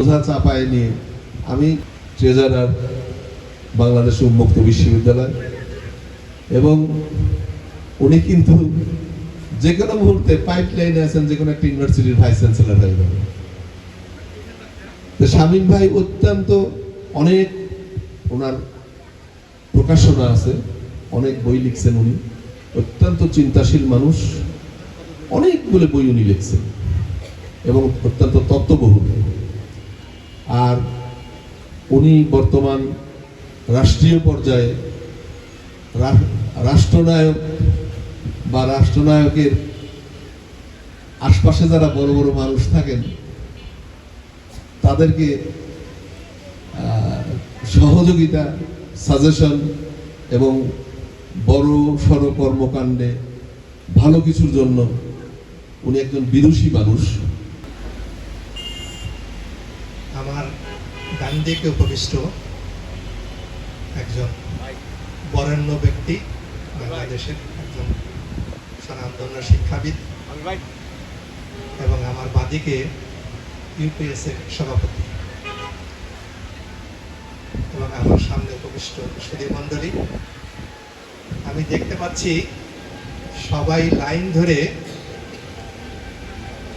বোঝা চাপায় নিয়ে আমি ট্রেজারার বাংলাদেশ উন্মুক্ত বিশ্ববিদ্যালয়, এবং উনি কিন্তু যে কোনো মুহূর্তে পাইপ লাইনে আছেন, যে কোনো একটা ইউনিভার্সিটির ভাইস চ্যান্সেলর হয়ে যাবে। তো শামীম ভাই অত্যন্ত অনেক, ওনার প্রকাশনা আছে, অনেক বই লিখছেন উনি, অত্যন্ত চিন্তাশীল মানুষ, অনেকগুলো বই উনি লিখছেন এবং অত্যন্ত তত্ত্ববহুল। আর উনি বর্তমান রাষ্ট্রীয় পর্যায়ে রাষ্ট্রনায়ক বা রাষ্ট্রনায়কের আশপাশে যারা বড় বড় মানুষ থাকেন তাদেরকে সহযোগিতা, সাজেশন এবং বড় সড় কর্মকাণ্ডে ভালো কিছুর জন্য উনি একজন বিদুষী মানুষ। আমার ডান দিকে উপবিষ্ট একজন বরেণ্য ব্যক্তি, বাংলাদেশের একজন স্বনামধন্য শিক্ষাবিদ, এবং আমার বাদিকে ইউপিএস এর সভাপতি, এবং আমার সামনে উপবিষ্ট সুধী মণ্ডলী। আমি দেখতে পাচ্ছি সবাই লাইন ধরে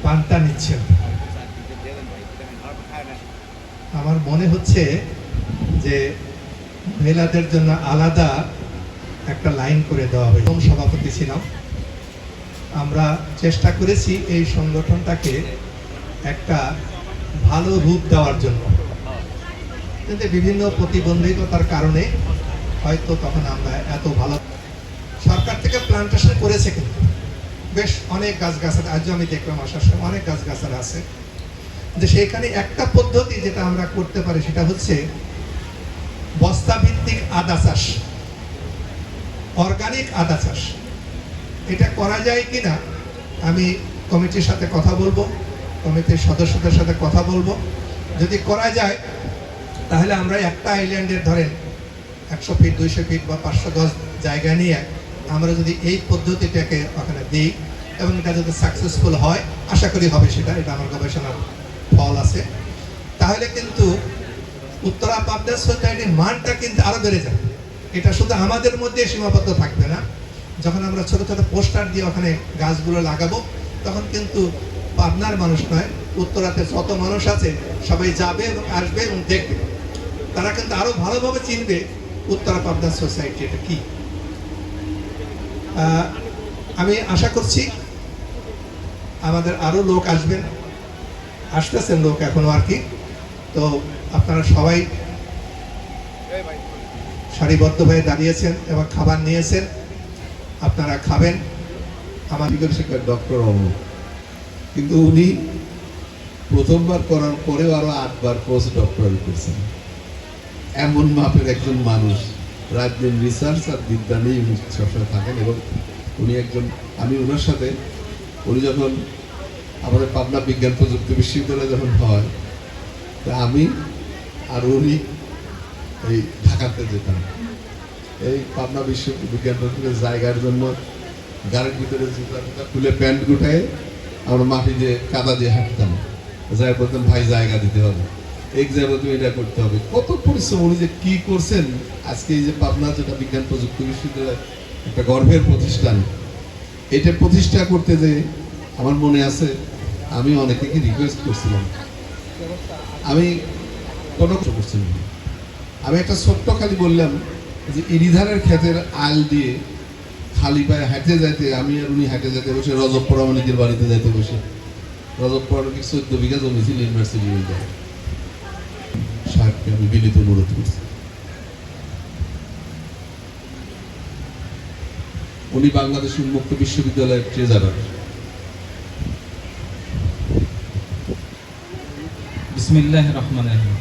পান্তা নিচ্ছেন। আমার মনে হচ্ছে যে মহিলাদের জন্য আলাদা একটা লাইন করে দেওয়া হয়েছে। সভাপতি ছিলাম, আমরা চেষ্টা করেছি এই সংগঠনটাকে একটা ভালো রূপ দেওয়ার জন্য, কিন্তু বিভিন্ন প্রতিবন্ধকতার কারণে হয়তো তখন আমরা এত ভালো। সরকার থেকে প্লান্টেশন করেছে, কিন্তু বেশ অনেক গাছগাছালি, আজও আমি দেখলাম আসার সময় অনেক গাছগাছালি আছে, যে সেখানে একটা পদ্ধতি যেটা আমরা করতে পারি সেটা হচ্ছে বস্তা ভিত্তিক আদা চাষ, অর্গানিক আদা চাষ। এটা করা যায় কিনা আমি কমিটির সাথে কথা বলবো, কমিটির সদস্যদের সাথে কথা বলবো। যদি করা যায় তাহলে আমরা একটা আইল্যান্ডের ধরেন 100 ফিট, 200 ফিট বা 500 গজ জায়গা নিয়ে আমরা যদি এই পদ্ধতিটাকে ওখানে দিই এবং এটা যদি সাকসেসফুল হয়, আশা করি হবে, সেটা এটা আমার গবেষণার ফল আছে, তাহলে কিন্তু উত্তরা পাবনা সোসাইটির মানটা কিন্তু আরো বেড়ে যাবে। এটা শুধু আমাদের মধ্যে সীমাবদ্ধ থাকবে না, যখন আমরা ছোট ছোট পোস্টার দিয়ে ওখানে গাছগুলো লাগাবো তখন কিন্তু পাবনার মানুষ নয়, উত্তরাতে যত মানুষ আছে সবাই যাবে এবং আসবে এবং দেখবে, তারা কিন্তু আরো ভালোভাবে চিনবে উত্তরা পাবনা সোসাইটি এটা কি। আমি আশা করছি আমাদের আরো লোক আসবেন, আসতেছেন লোক এখনো আর কি। তো আপনারা সবাই সারিবদ্ধভাবে দাঁড়িয়েছেন এবং খাবার নিয়েছেন, আপনারা খাবেন। আমার শিক্ষক ডক্টর অমর, কিন্তু উনি প্রথমবার করার পরেও আরো 8 বার পোস্ট ডক্টরাল করছেন। এমন মাপের একজন মানুষ, রাজনীতি রিসার্চ আর বিদ্যা নিয়ে উনি সবসময় থাকেন। এবং উনি একজন, আমি ওনার সাথে, উনি যখন আমাদের পাবনা বিজ্ঞান প্রযুক্তি বিশ্ববিদ্যালয় যখন হয়, তা আমি আর উনি এই ঢাকাতে যেতাম, এই পাবনা বিজ্ঞান প্রযুক্তির জায়গার জন্য গাড়ির ভিতরে জুতা খুলে প্যান্ট গুটায় আমরা মাটি দিয়ে কাদা দিয়ে হাঁটতাম, যাই বলতাম ভাই জায়গা দিতে হবে, এক জায়গায় তুমি এটা করতে হবে। কত পরিশ্রম উনি যে কি করছেন। আজকে এই যে পাবনা যেটা বিজ্ঞান প্রযুক্তি বিশ্ববিদ্যালয় একটা গর্বের প্রতিষ্ঠান, এটা প্রতিষ্ঠা করতে যে আমার মনে আছে আমি অনেকে রিকোয়েস্ট করছিলাম, আমি কোনো করছি না, আমি একটা ছোট্ট খালি বললাম যে ইরিধারের ক্ষেতের আল দিয়ে খালি পায়ে হাঁটে যাইতে, আমি আর উনি হাঁটে যেতে বসে রজব পরামানিকের বাড়িতে যাইতে বসে, রজব পরামানিক 14 বিঘা জমি ছিল ইউনিভার্সিটি সাহেবকে আমি বিনীত অনুরোধ করছি। উনি বাংলাদেশ উন্মুক্ত বিশ্ববিদ্যালয়ের ট্রেজারার। বিসমিল্লাহির রহমানির রহিম।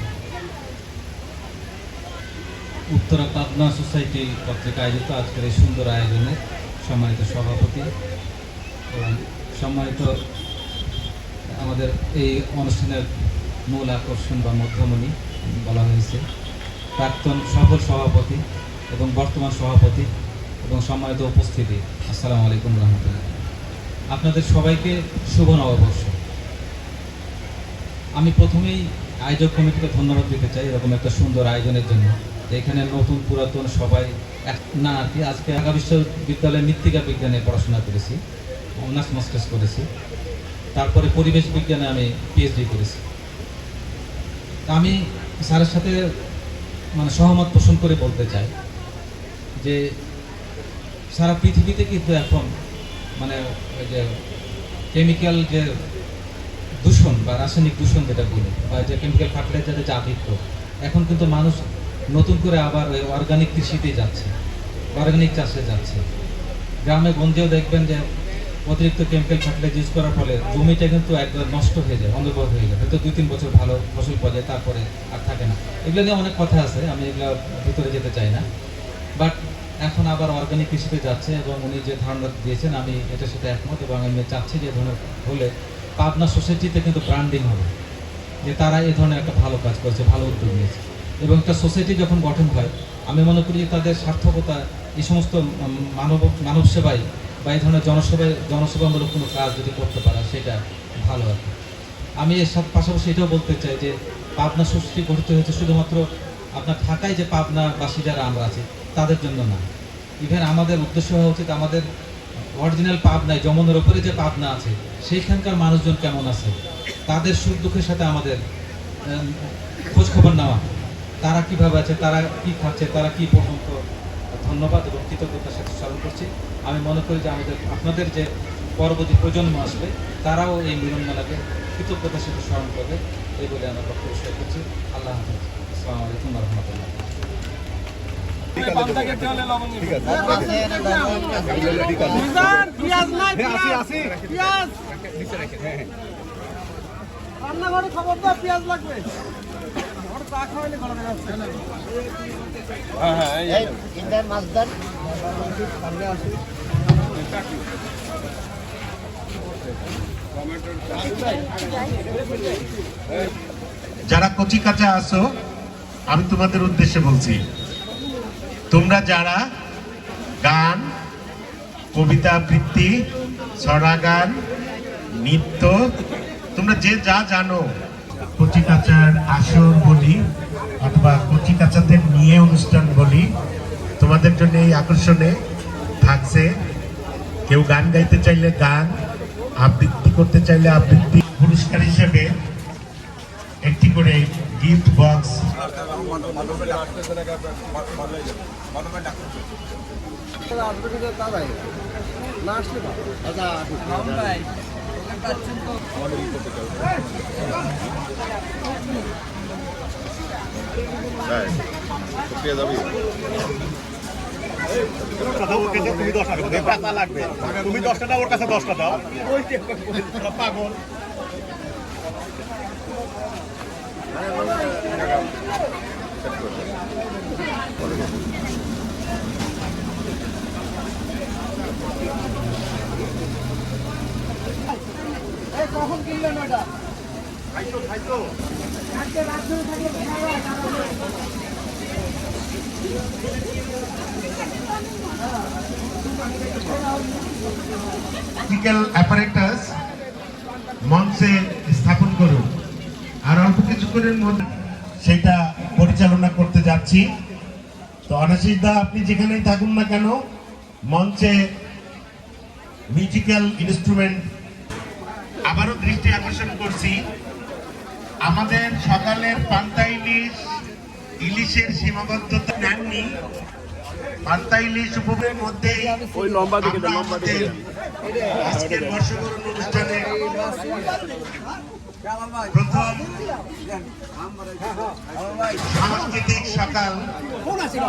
উত্তরা পাবনা সোসাইটি কর্তৃক আয়োজিত আজকের এই সুন্দর আয়োজনে সম্মানিত সভাপতি এবং সম্মানিত আমাদের এই অনুষ্ঠানের মূল আকর্ষণ বা মধ্যমণি বলা হয়েছে প্রাক্তন সফল সভাপতি এবং বর্তমান সভাপতি এবং সম্মানিত উপস্থিতি, আসসালামু আলাইকুম রহমতুল্লাহ। আপনাদের সবাইকে শুভ নববর্ষ। আমি প্রথমেই আয়োজক কমিটিকে ধন্যবাদ দিতে চাই এরকম একটা সুন্দর আয়োজনের জন্য। তো এখানে নতুন পুরাতন সবাই না আর কি। আজকে ঢাকা বিশ্ববিদ্যালয়ে মৃত্তিকা বিজ্ঞানে পড়াশোনা করেছি, অনার্স মাস্টার্স করেছি, তারপরে পরিবেশ বিজ্ঞানে আমি পিএইচডি করেছি। আমি স্যারের সাথে মানে সহমত পোষণ করে বলতে চাই যে সারা পৃথিবীতে কিন্তু এখন মানে ওই যে কেমিক্যাল যে দূষণ বা রাসায়নিক দূষণ যেটা বলি, বা যে কেমিক্যাল ফার্টিলাইজারের যে আধিক্য, এখন কিন্তু মানুষ নতুন করে আবার ওই অর্গানিক কৃষিতে যাচ্ছে, অর্গানিক চাষে যাচ্ছে। গ্রামে গঞ্জেও দেখবেন যে অতিরিক্ত কেমিক্যাল ফার্টিলাইজার ইউজ করার ফলে জমিটা কিন্তু একবার নষ্ট হয়ে যায়, অন্ধকার হয়ে যায়, হয়তো 2-3 বছর ভালো ফসল পাওয়া যায়, তারপরে আর থাকে না। এগুলো নিয়ে অনেক কথা আছে, আমি এগুলো ভিতরে যেতে চাই না। বাট এখন আবার অর্গানিক কৃষিতে যাচ্ছে এবং উনি যে ধারণা দিয়েছেন আমি এটার সাথে একমত, এবং আমি চাচ্ছি যে ধরনের হলে পাবনা সোসাইটিতে কিন্তু ব্র্যান্ডিং হবে, যে তারা এই ধরনের একটা ভালো কাজ করেছে, ভালো উদ্যোগ নিয়েছে। এবং একটা সোসাইটি যখন গঠন হয়, আমি মনে করি যে তাদের সার্থকতা এই সমস্ত মানব সেবায় বা এই ধরনের জনসেবামূলক কোনো কাজ যদি করতে পারে সেটা ভালো আর কি। আমি এর সাথে পাশাপাশি এটাও বলতে চাই যে পাবনা সোসাইটি গঠিত হয়েছে শুধুমাত্র আপনার ঢাকায় যে পাবনাবাসী যারা আমরা আছি তাদের জন্য না। ইভেন আমাদের উদ্দেশ্য হওয়া উচিত আমাদের অরিজিনাল পাবনায় যমুনার উপরে যে পাবনা আছে সেইখানকার মানুষজন কেমন আছে, তাদের সুখ দুঃখের সাথে আমাদের খোঁজ খবর নেওয়া, তারা কীভাবে আছে, তারা কী খাচ্ছে, তারা কী পর্যন্ত। ধন্যবাদ এবং কৃতজ্ঞতার সাথে স্মরণ করছি। আমি মনে করি যে আপনাদের যে পরবর্তী প্রজন্ম আসবে তারাও এই মিলন মেলাকে কৃতজ্ঞতার সাথে স্মরণ করবে, এই বলে আমরা বক্তব্য শেষ করছি। আল্লাহ হাফেজ। আসসালামু আলাইকুম ওয়া রাহমাতুল্লাহ। রান্নাঘরে খবর দাও, পেঁয়াজ লাগবে। চা খাওয়াইলে ভালো লাগছে। যারা কচি কাঁচা আছো, আমি তোমাদের উদ্দেশ্যে বলছি, তোমরা যারা গান, কবিতা আবৃত্তি, ছড়া গান, নৃত্য, তোমরা যে যা জানো, কচি কাঁচার আসর বলি অথবা কচি কাঁচাদের নিয়ে অনুষ্ঠান বলি, তোমাদের জন্য এই আকর্ষণে থাকছে। কেউ গান গাইতে চাইলে গান, আবৃত্তি করতে চাইলে আবৃত্তি। পুরস্কার হিসেবে একটি করে গিফট বক্স তুমি 10 টাকা লাগবে, তুমি 10 টাকা ওর কাছে 10 টাকা দাও। পাগল কখন কিনলেন ওটা? খাইতো অ্যাপারেটাস মঞ্চে স্থাপন করুন। আর অল্প কিছুক্ষণের মধ্যে সেটা পরিচালনা করতে যাচ্ছি। তো অনাশিস দা, আপনি যেখানেই থাকুন না কেন, মঞ্চে মিউজিক্যাল ইনস্ট্রুমেন্ট। আবারও দৃষ্টি আকর্ষণ করছি, আমাদের সকালের পান্তা ইলিশের সীমাবদ্ধতা নেননি। পান্তা ইলিশ উপভোগের মধ্যেই আজকের বর্ষবরণ অনুষ্ঠানে প্রথম সাংস্কৃতিক সকাল।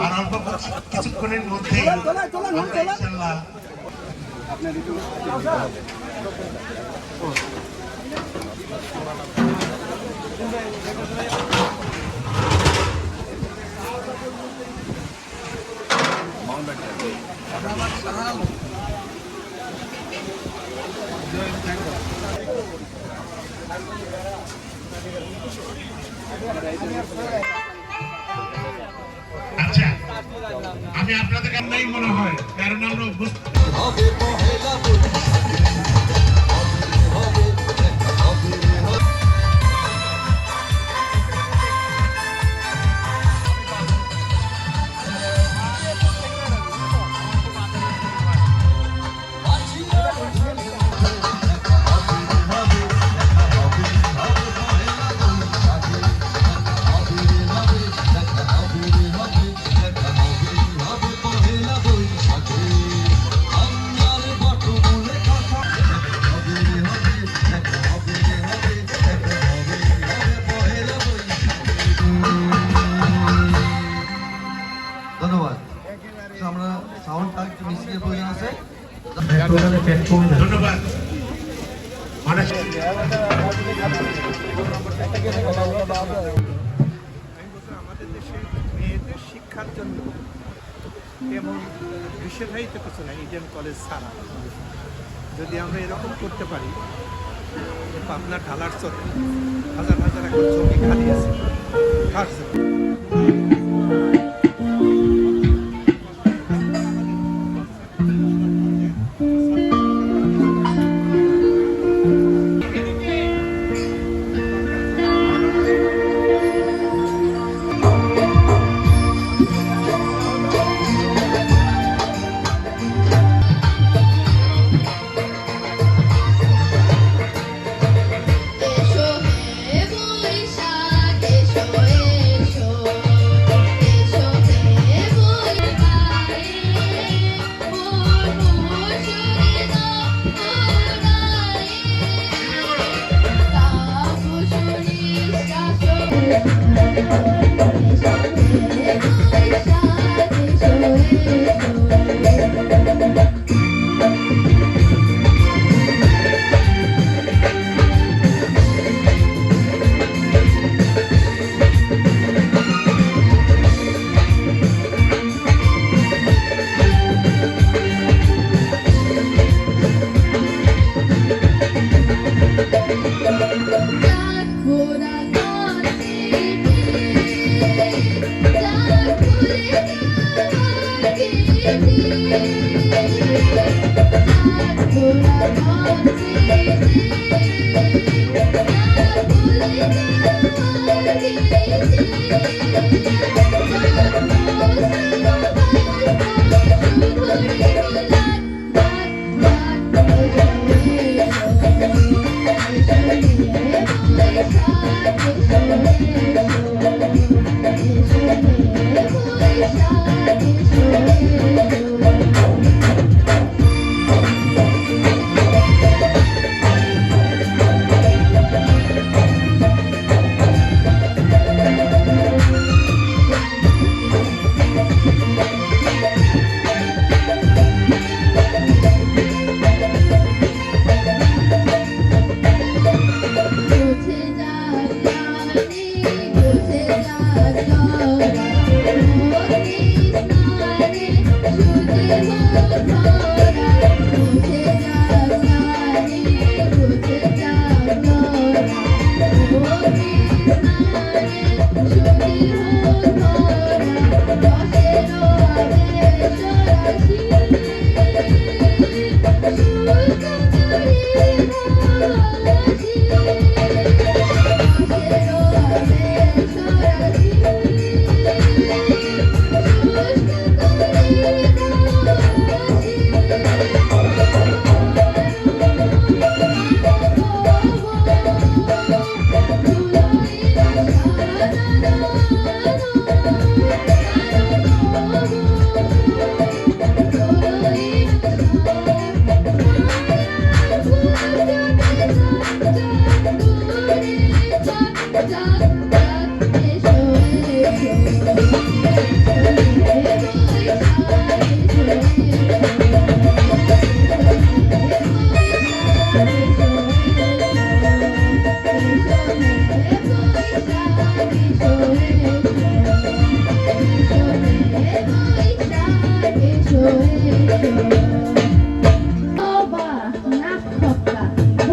আর অল্প কিছুক্ষণের মধ্যেই আমরা ইনশাআল্লাহ আচ্ছা, আমি আপনাদের কান্নাই মনে হয়, কারণ আমরা চাকরির প্রয়োজন আছে। ধন্যবাদ। অনেক আমাদের দেশে মেয়েদের শিক্ষার জন্য তেমন নিষেধায়িত কিছু নাই ইডেন কলেজ ছাড়া। যদি আমরা এরকম করতে পারি, পাবনা ঢালার চরে হাজার হাজার একর জমি খালি আছে কার জন্য? এসো হে বৈশাখ এসো এসো এসো হে বৈশাখ মোর মুসুরি দোলায় তাপসুরি শাসো এসো হে বৈশাখ এসো এসো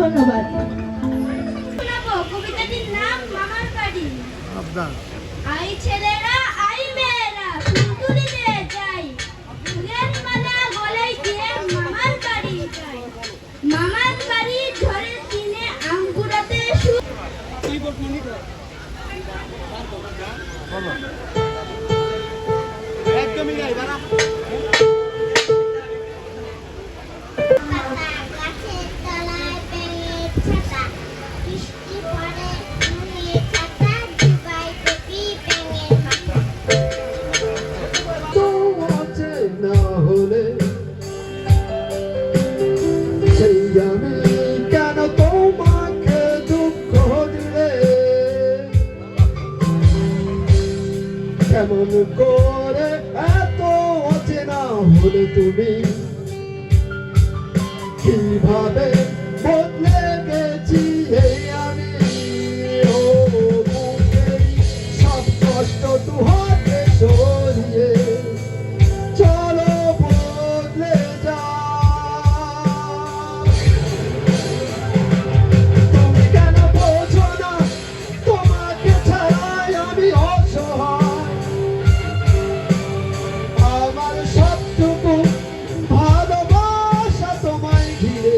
ধন্যবাদ। কবিতাটির নাম মামার বাড়ি। আই ছেলেরা আই মেয়েরা ফুলতুলিতে যাই, ফুলের মালা গলায় দিয়ে মামার বাড়ি যাই। মামার বাড়ি ঝড়ের দিনে আম কুড়াতে একদমই নাই বাড়া। কেমন করে এত অচেনা হলে তুমি কিভাবে বদলে গেছি এই আমি ও বুকের সব কষ্ট দু হাতে সরিয়ে চলো বদলে যা তুমি কেন বোঝো না তোমাকে ছাড়াই আমি অসহায় আমার সবটুকু ভালোবাসা তোমায় ঘিরে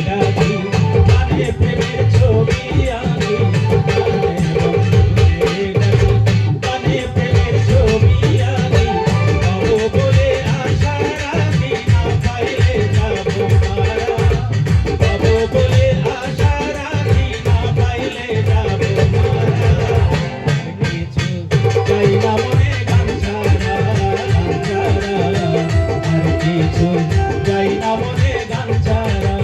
ডাকি গানে প্রেমের ছবি আঁকি গানে বন্ধুরে ডাকি গানে প্রেমের ছবি আঁকি পাবো বলে আশা রাখি না পাইলে যাবো মারা পাবো বলে আশা রাখি না পাইলে যাবো মারা কিছু চাই না মনে গান ছাড়া আর কিছু চাই না মনে গান ছাড়া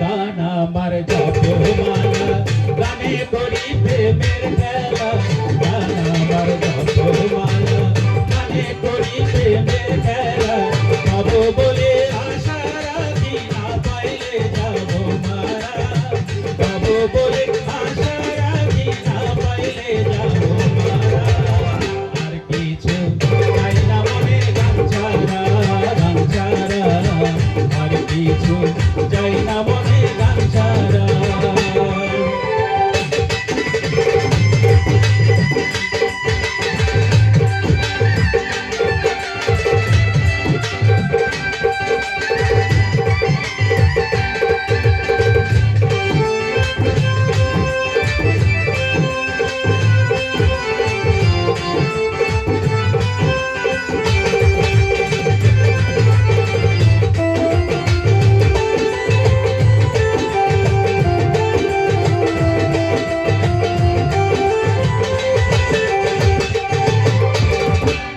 গান আমার জপমালা গানে করি প্রেমের খেলা গান আমার জপমালা গানে করি প্রেমের খেলা পাবো বলে আশা রাখি না পাইলে যাবো মারা পাবো বলে আশা রাখি না পাইলে যাবো মারা আর কিছু চাই না মনে গান ছাড়া আর কিছু চাই না মনে গান ছাড়া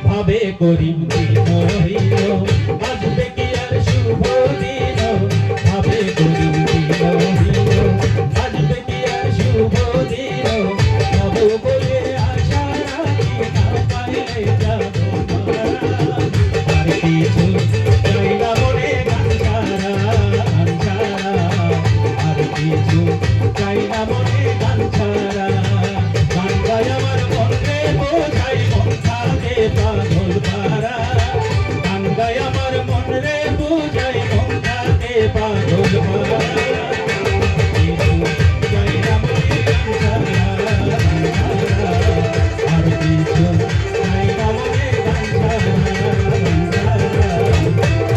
ভাবে করিম দিন হইল আসবে কি আর শুভ দিন ভাবে করিম দিন হইল আসবে কি আর শুভ দিন পাবো বলে আশা রাখি না পাইলে যাবো মারা আর কিছু চাই না মনে গান ছাড়া আর কিছু চাই না মনে গান ছাড়া গান গায় আমার মনে বোঝাই মন থাকে পাগল পারা গান গায় আমার মনে বোঝাই মন থাকে পাগল পারা কিছু চাই না মনে গান ছাড়া আর কিছু চাই না মনে গান ছাড়া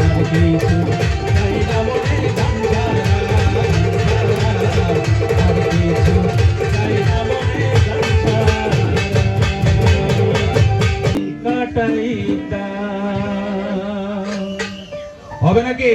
আর কিছু চাই না মনে গান ছাড়া আর কিছু চাই না মনে গান ছাড়া কাটাইতা হবে নাকি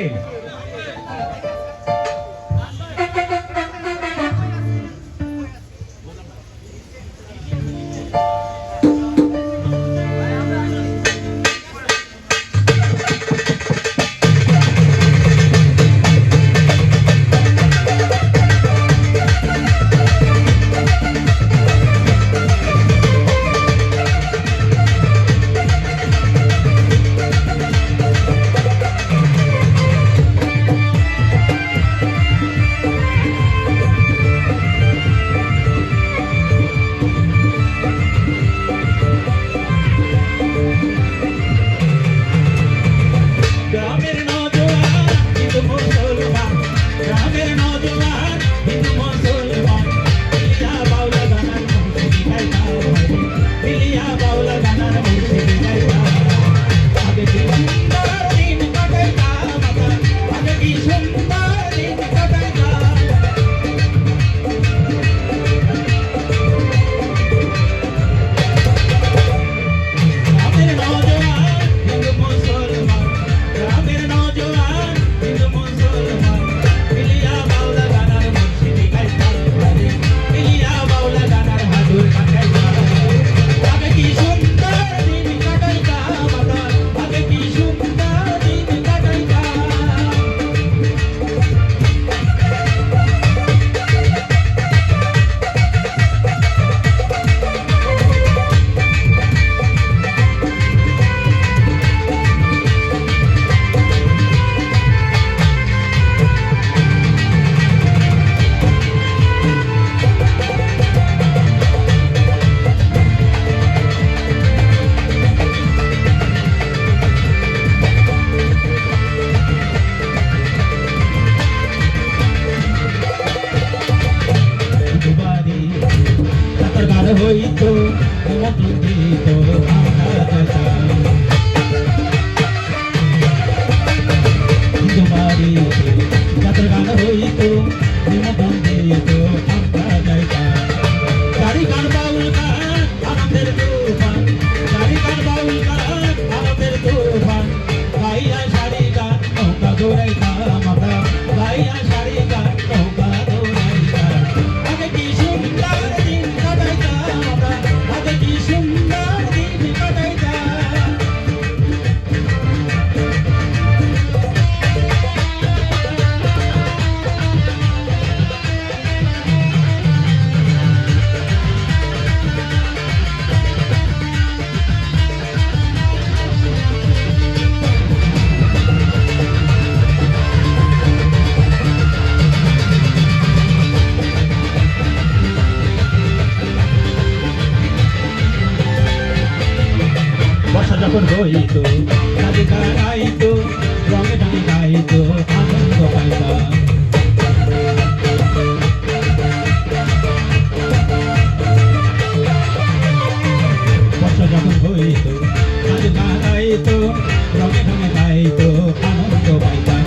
বাড়িতে যাত্রা গান হইতো নিমন্ত্রণ দিত আমরা যাইতাম গাড়ি গান বাউল গান আনন্দের তুফান গাড়ি গান বাউল গান আনন্দের তুফান গাইয়া শাড়ি গান নৌকা দৌড়াইতাম আমরা গাইয়া শাড়ি গান নৌকা দৌড়াইতাম আগে কি সুন্দর দিন কাটাইতাম আমরা আগে কি সুন্দর দিন কাটাইতাম বর্ষা যখন হইতো কাজে গাইতো রঙে ঢঙে গাইতো আনন্দ পাইতাম বর্ষা যখন হইতো কাজে গাইতো রঙে ঢঙে গাইতো আনন্দ পাইতাম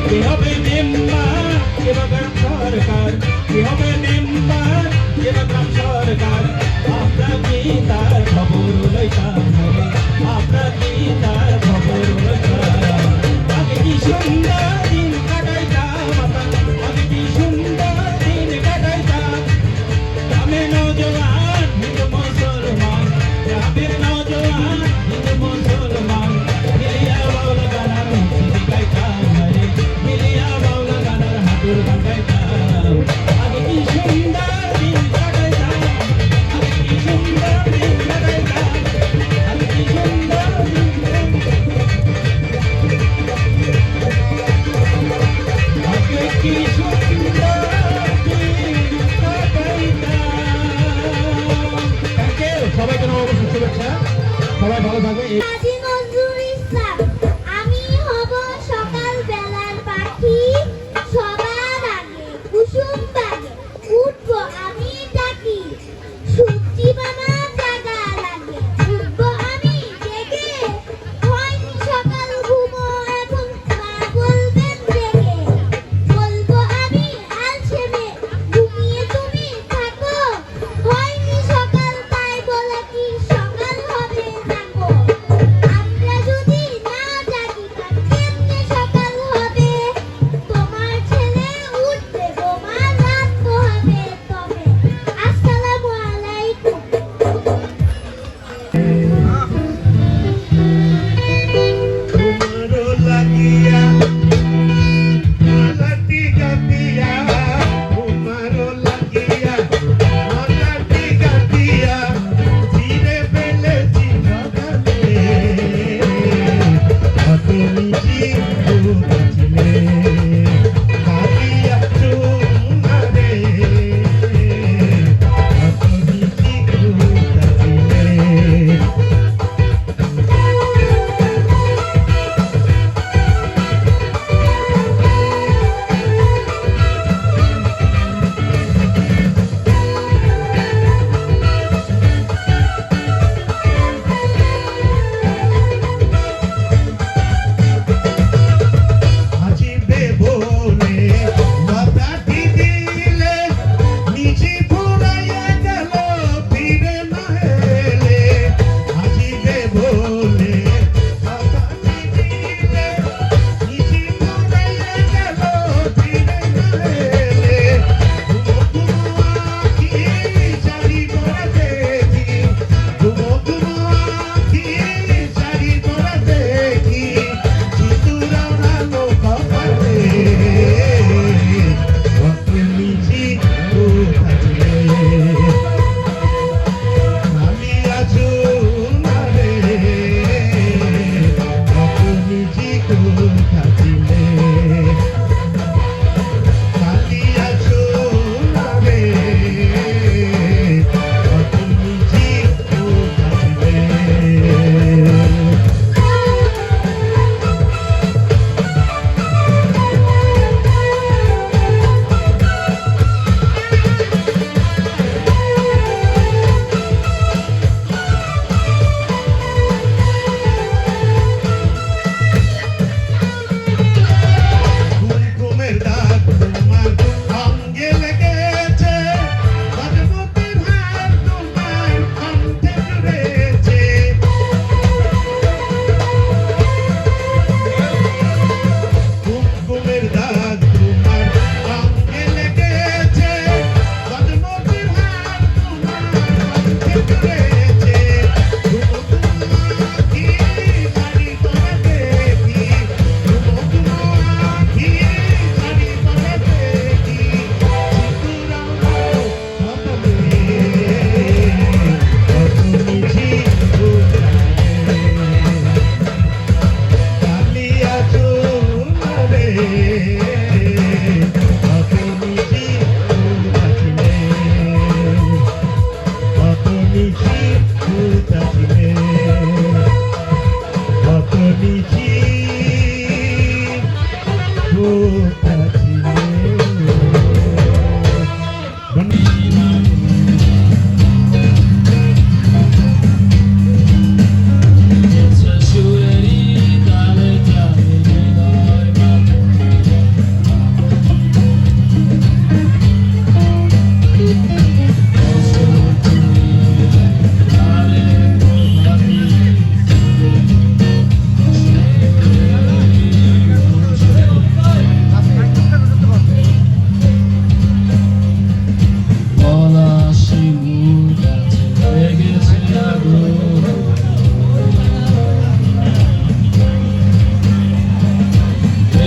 কে হবে মেম্বার কে বা গ্রাম সরকার কে হবে মেম্বার কে বা গ্রাম সরকার আমরা কি তার খবর লইতাম আমরা কি তার খবর লইতাম আগে কি সুন্দর দিন কাটাইতাম আগে কি সুন্দর দিন কাটাইতাম গ্রামের নওজওয়ান হিন্দু মুসলমান গ্রামের নওজওয়ান হিন্দু মুসলমান মিলিয়া বাউল গানার মুক্তি গাইতাম রে মিলিয়া বাউল গানার হাতুর গান গাইতাম আগে কি সুন্দর দিন কাটাইতাম আগে কি সুন্দর দিন কাটাইতাম আগে কি সুন্দর দিন আগে কি সুন্দর দিন কাটাইতাম থ্যাংক ইউ সবাইকে নববর্ষ শুভেচ্ছা সবাই ভালো থাকবে কাজী নজরুল ইসলাম আমি হব সকাল বেলার পাখি সবার আগে কুসুম বাগে উঠবো আমি ডাকি সূর্যি মামা জাগা লাগে উঠবো আমি জেগে হয়নি সকাল ঘুমো এখন মা বলবেন জেগে বলবো আমি আলসেমে ঘুমিয়ে তুমি থাকো হয়নি সকাল তাই বলে কি সকাল হবে জাগো আমরা যদি না জাগি তা কেমনে সকাল হবে তোমার ছেলে উঠবে বোমা রাত পোহাবে তবে আসসালামু আলাইকুম তোমারো লাগিয়া মালাটি গাতিয়া তোমারো লাগিয়া মালাটি গাতিয়া ছিঁড়ে ফেলেছি সকালে কত মিষ্টি ফুটেছিলে কাটিয়া চুমারে কত মিষ্টি ফুটেছিলে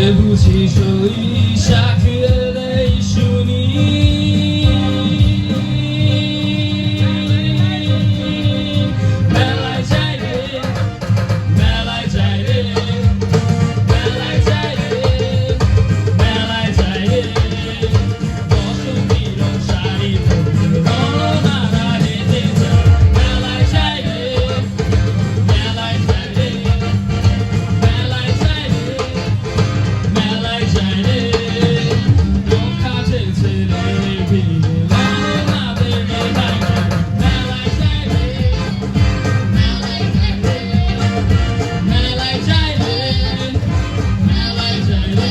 এ বুঝি বৈশাখ এলেই শুনি মেলায় যাই রে মেলায় যাই রে মেলায় যাই রে মেলায় যাই রে বসন্তীর শাড়ি পরে রনারা হেঁটে যায় মেলায় যাই রে মেলায় যাই রে মেলায় যাই রে মেলায় যাই রে লোক আছে ছেলে ভিড়ে রনাদের মেলায় যায় মেলায় যাই রে মেলায় যাই রে মেলায় যাই রে মেলায় যাই রে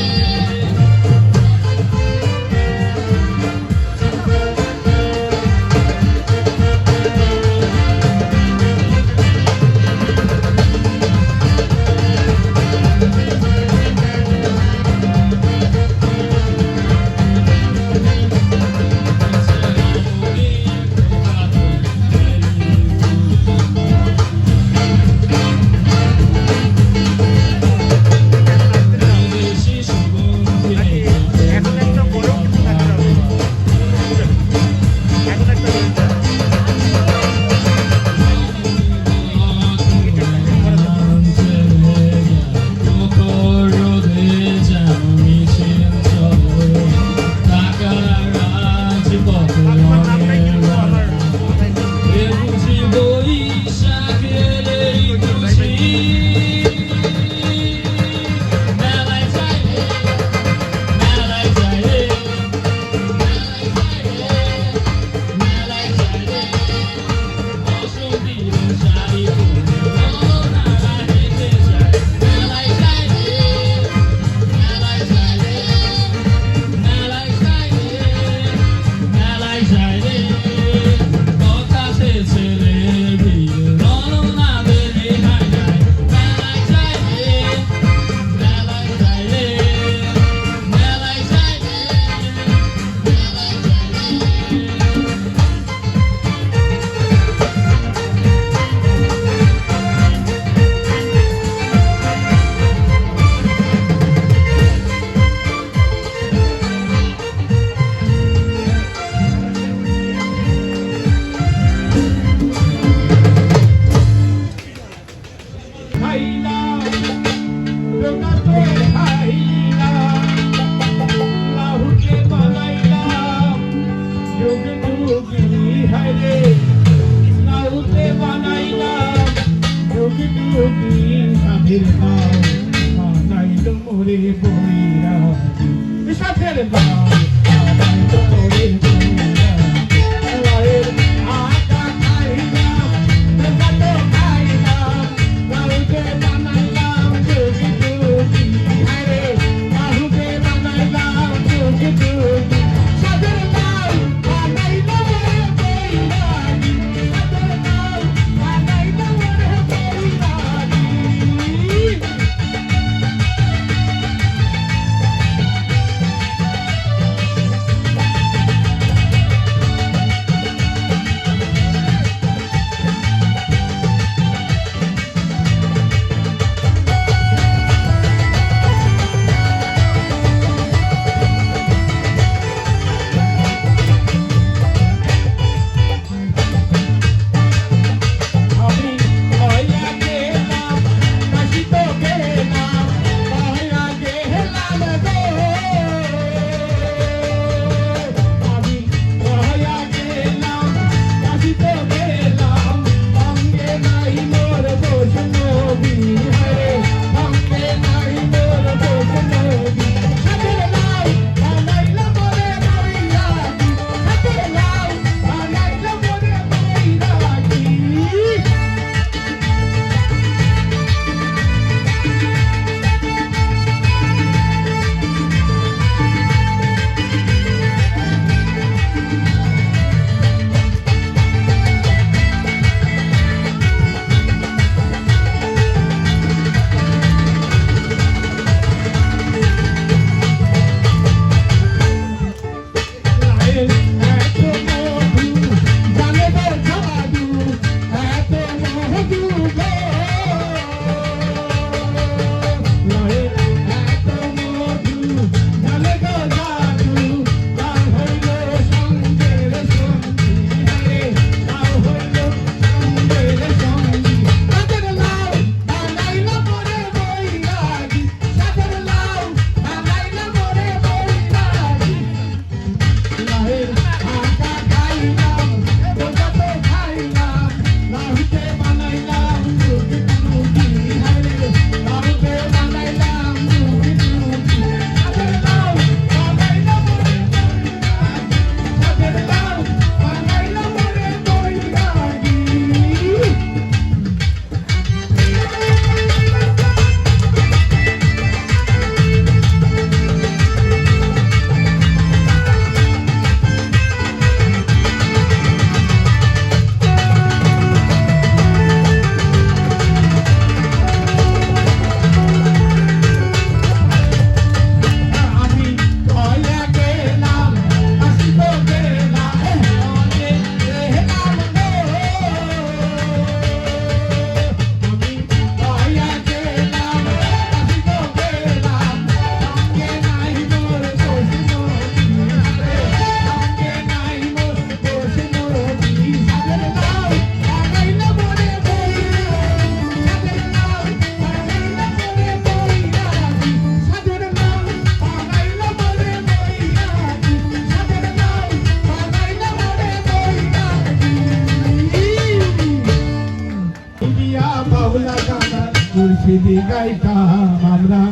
মুর্শিদি গাইতাম আমরা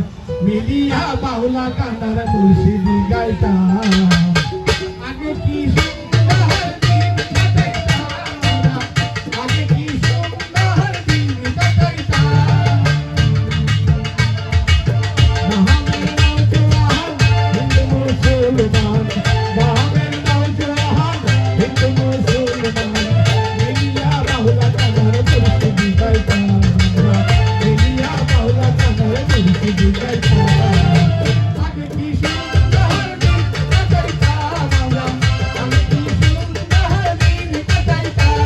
মিলিয়া বাউলা কান্দার মুর্শিদি গাইতাম আগে কি সুন্দর দিন কাটাইতাম আমরা, আগে কি সুন্দর দিন কাটাইতাম মোহাম্মদ নওজোয়ান হিন্দু মুসলমান, মোহাম্মদ নওজোয়ান হিন্দু মুসলমান মিলিয়া বাউলা কান্দার মুর্শিদি গাইতাম আমরা, মিলিয়া বাউলা কান্দার মুর্শিদি গাইতাম আগে কি সুন্দর দিন কাটাইতাম আমরা, আগে কি সুন্দর দিন কাটাইতাম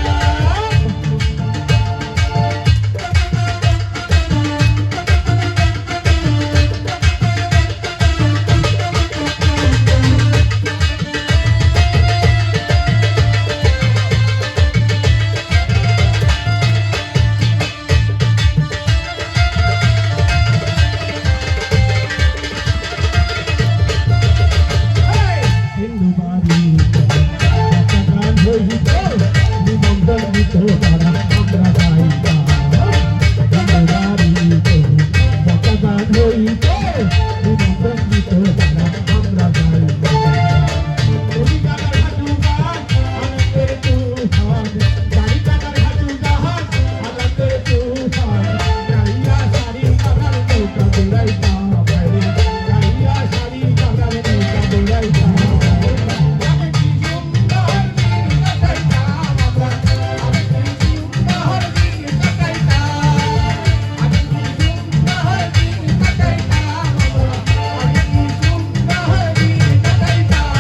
হিন্দু বাড়ি গান হইত নিমন্ত্রিত তারা আমরা গাইতাম হিন্দু বাড়ি গান হইত নিমন্ত্রিত তারা আমরা গাইতাম তুমি গানার হাঁটু গান আনন্দের তুফান, গাড়ি গানার হাঁটু গান আনন্দের তুফান গাইয়া সারি গানার নৌকা দৌড়াইতাম গাইয়া সারি গানার নৌকা দৌড়াইতাম আগে কি সুন্দর দিন কাটাইতাম আমরা, আগে কি সুন্দর দিন কাটাইতাম আগে কি সুন্দর দিন কাটাইতাম আমরা, আগে কি সুন্দর দিন কাটাইতাম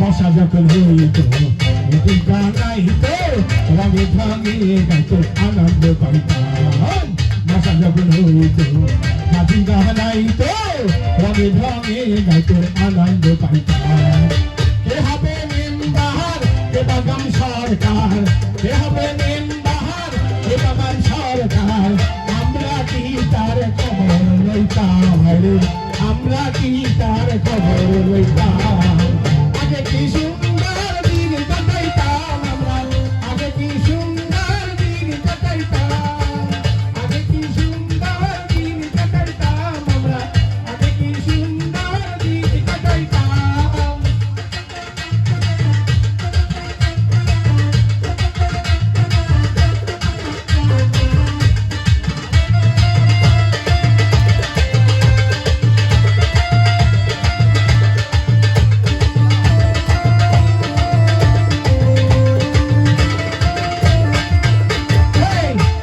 বসা যখন হইত নতুন গান গাইত রঙে ভাঙিয়ে গাইত আনন্দ পাইতাম বসা যখন হইত নতুন গান গাইত রঙে ভাঙিয়ে গাইত আনন্দ পাইতাম কে হবে মেম্বার কে বাগান সরকার, কে হবে মেম্বার কে বাগান সরকার আমরা কি তার খবর লইতাম রে, আমরা কি তার খবর লইতাম আগে কি সুন্দর দিন কাটাইতাম আমরা, আগে কি সুন্দর দিন কাটাইতাম আগে কি সুন্দর দিন কাটাইতাম আমরা, আগে কি সুন্দর দিন কাটাইতাম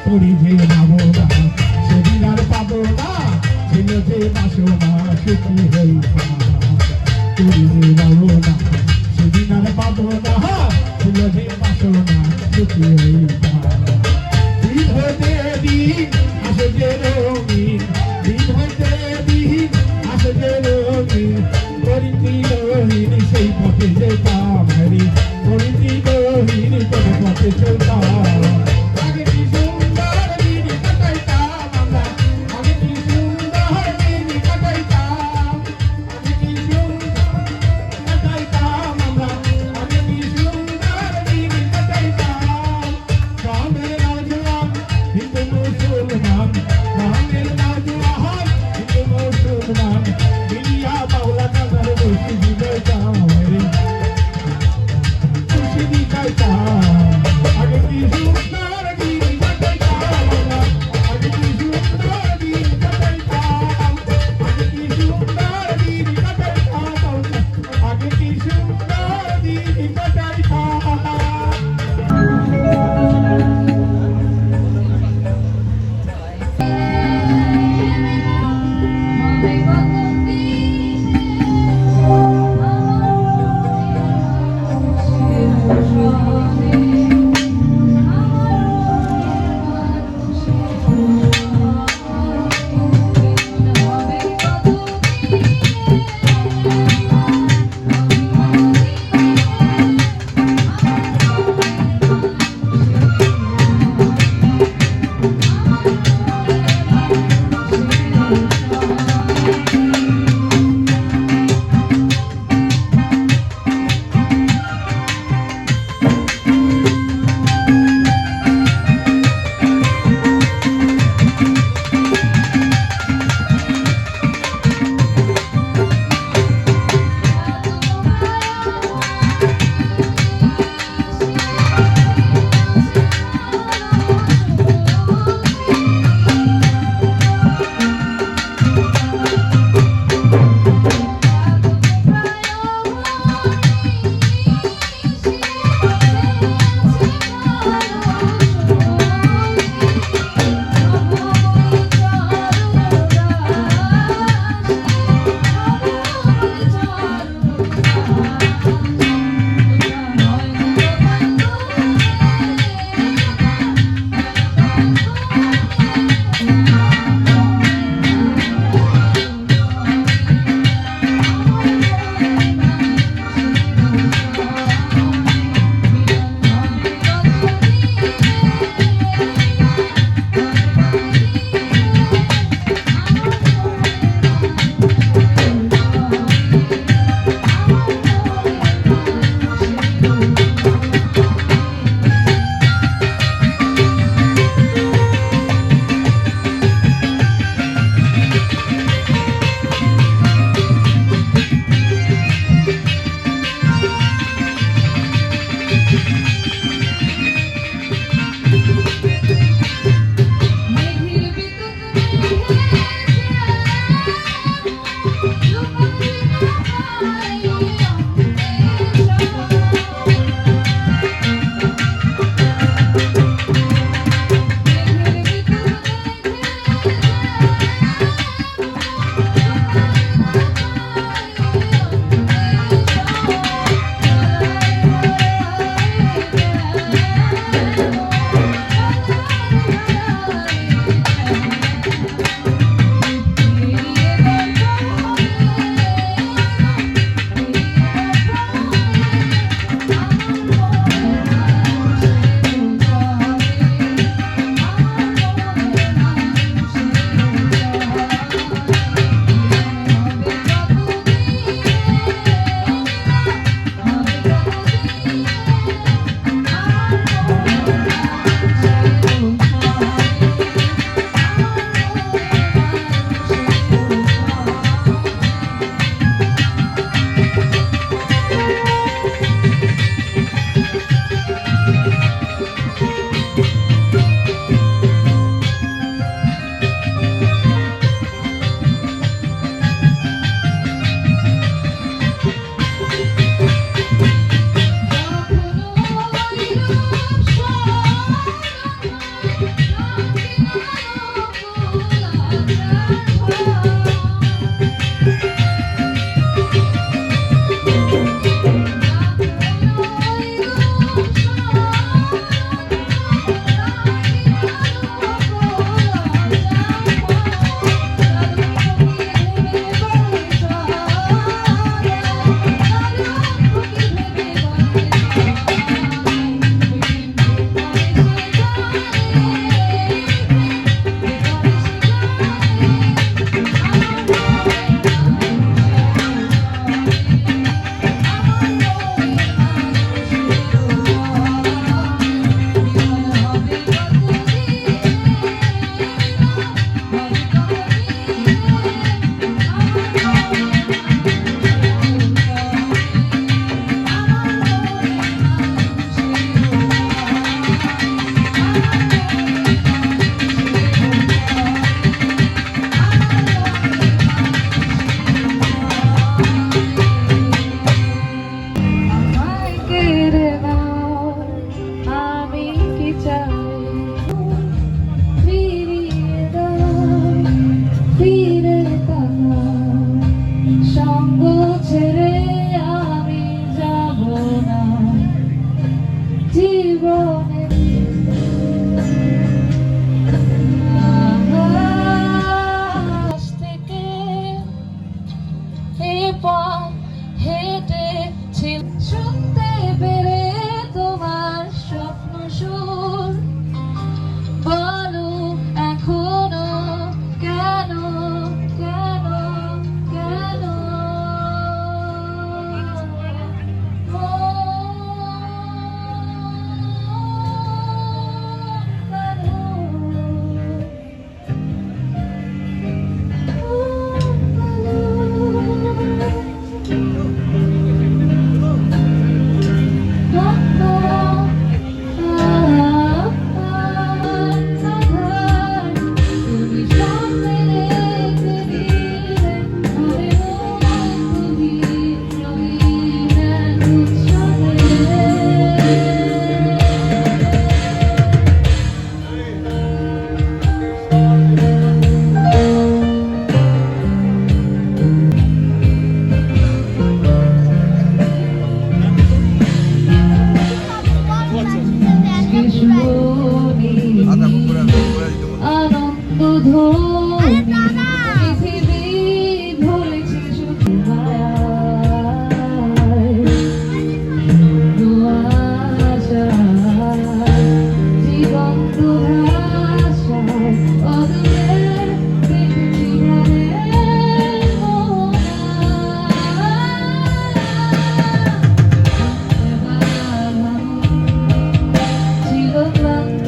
করি যে পাবো না সেদিন আর পাবো না, ছিল যে বাসনা সুখী হইতাম করি যে পাবো না সেদিন আর পাবো না, ছিল যে বাসনা সুখী হইতাম দিন হইতে দিন আসে যে রঙিন, দিন হইতে দিন আসে যে রঙিন করিতি রহিন সেই পথে যেতাম হরি করিতি রহিন কোন পথে চলতাম আগে কি সুন্দর দিন কাটাইতাম আমরা, আগে কি সুন্দর দিন কাটাইতাম আগে কি সুন্দর কাটাইতাম আমরা, আগে কি সুন্দর দিন কাটাইতাম গ্রামের নওজোয়ান হিন্দু মুসলমান, গ্রামের নওজোয়ান হিন্দু মুসলমান মিলিয়া বাউলা কান্দার মুর্শিদি গাইতাম রে শুনতে পেরে তোমার স্বপ্ন সুর বলো এখনো কেন কেন কেন আনন্দ ধ্বনি পৃথিবী ধরেছে শুধু আশায় জীবন দুরাশায় অদূরে দেখেছি প্রাণের ছিল ক্লান্ত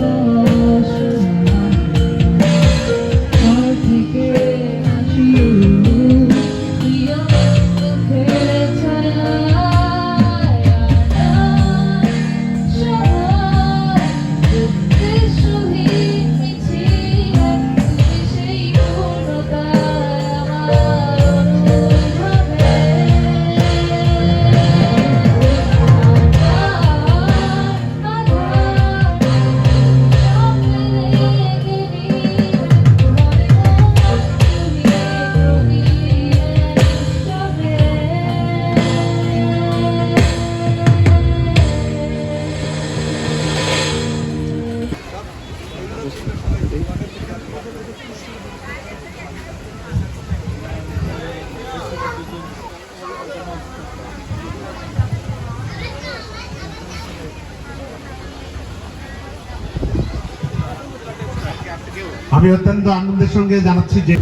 আমি অত্যন্ত আনন্দের সঙ্গে জানাচ্ছি যে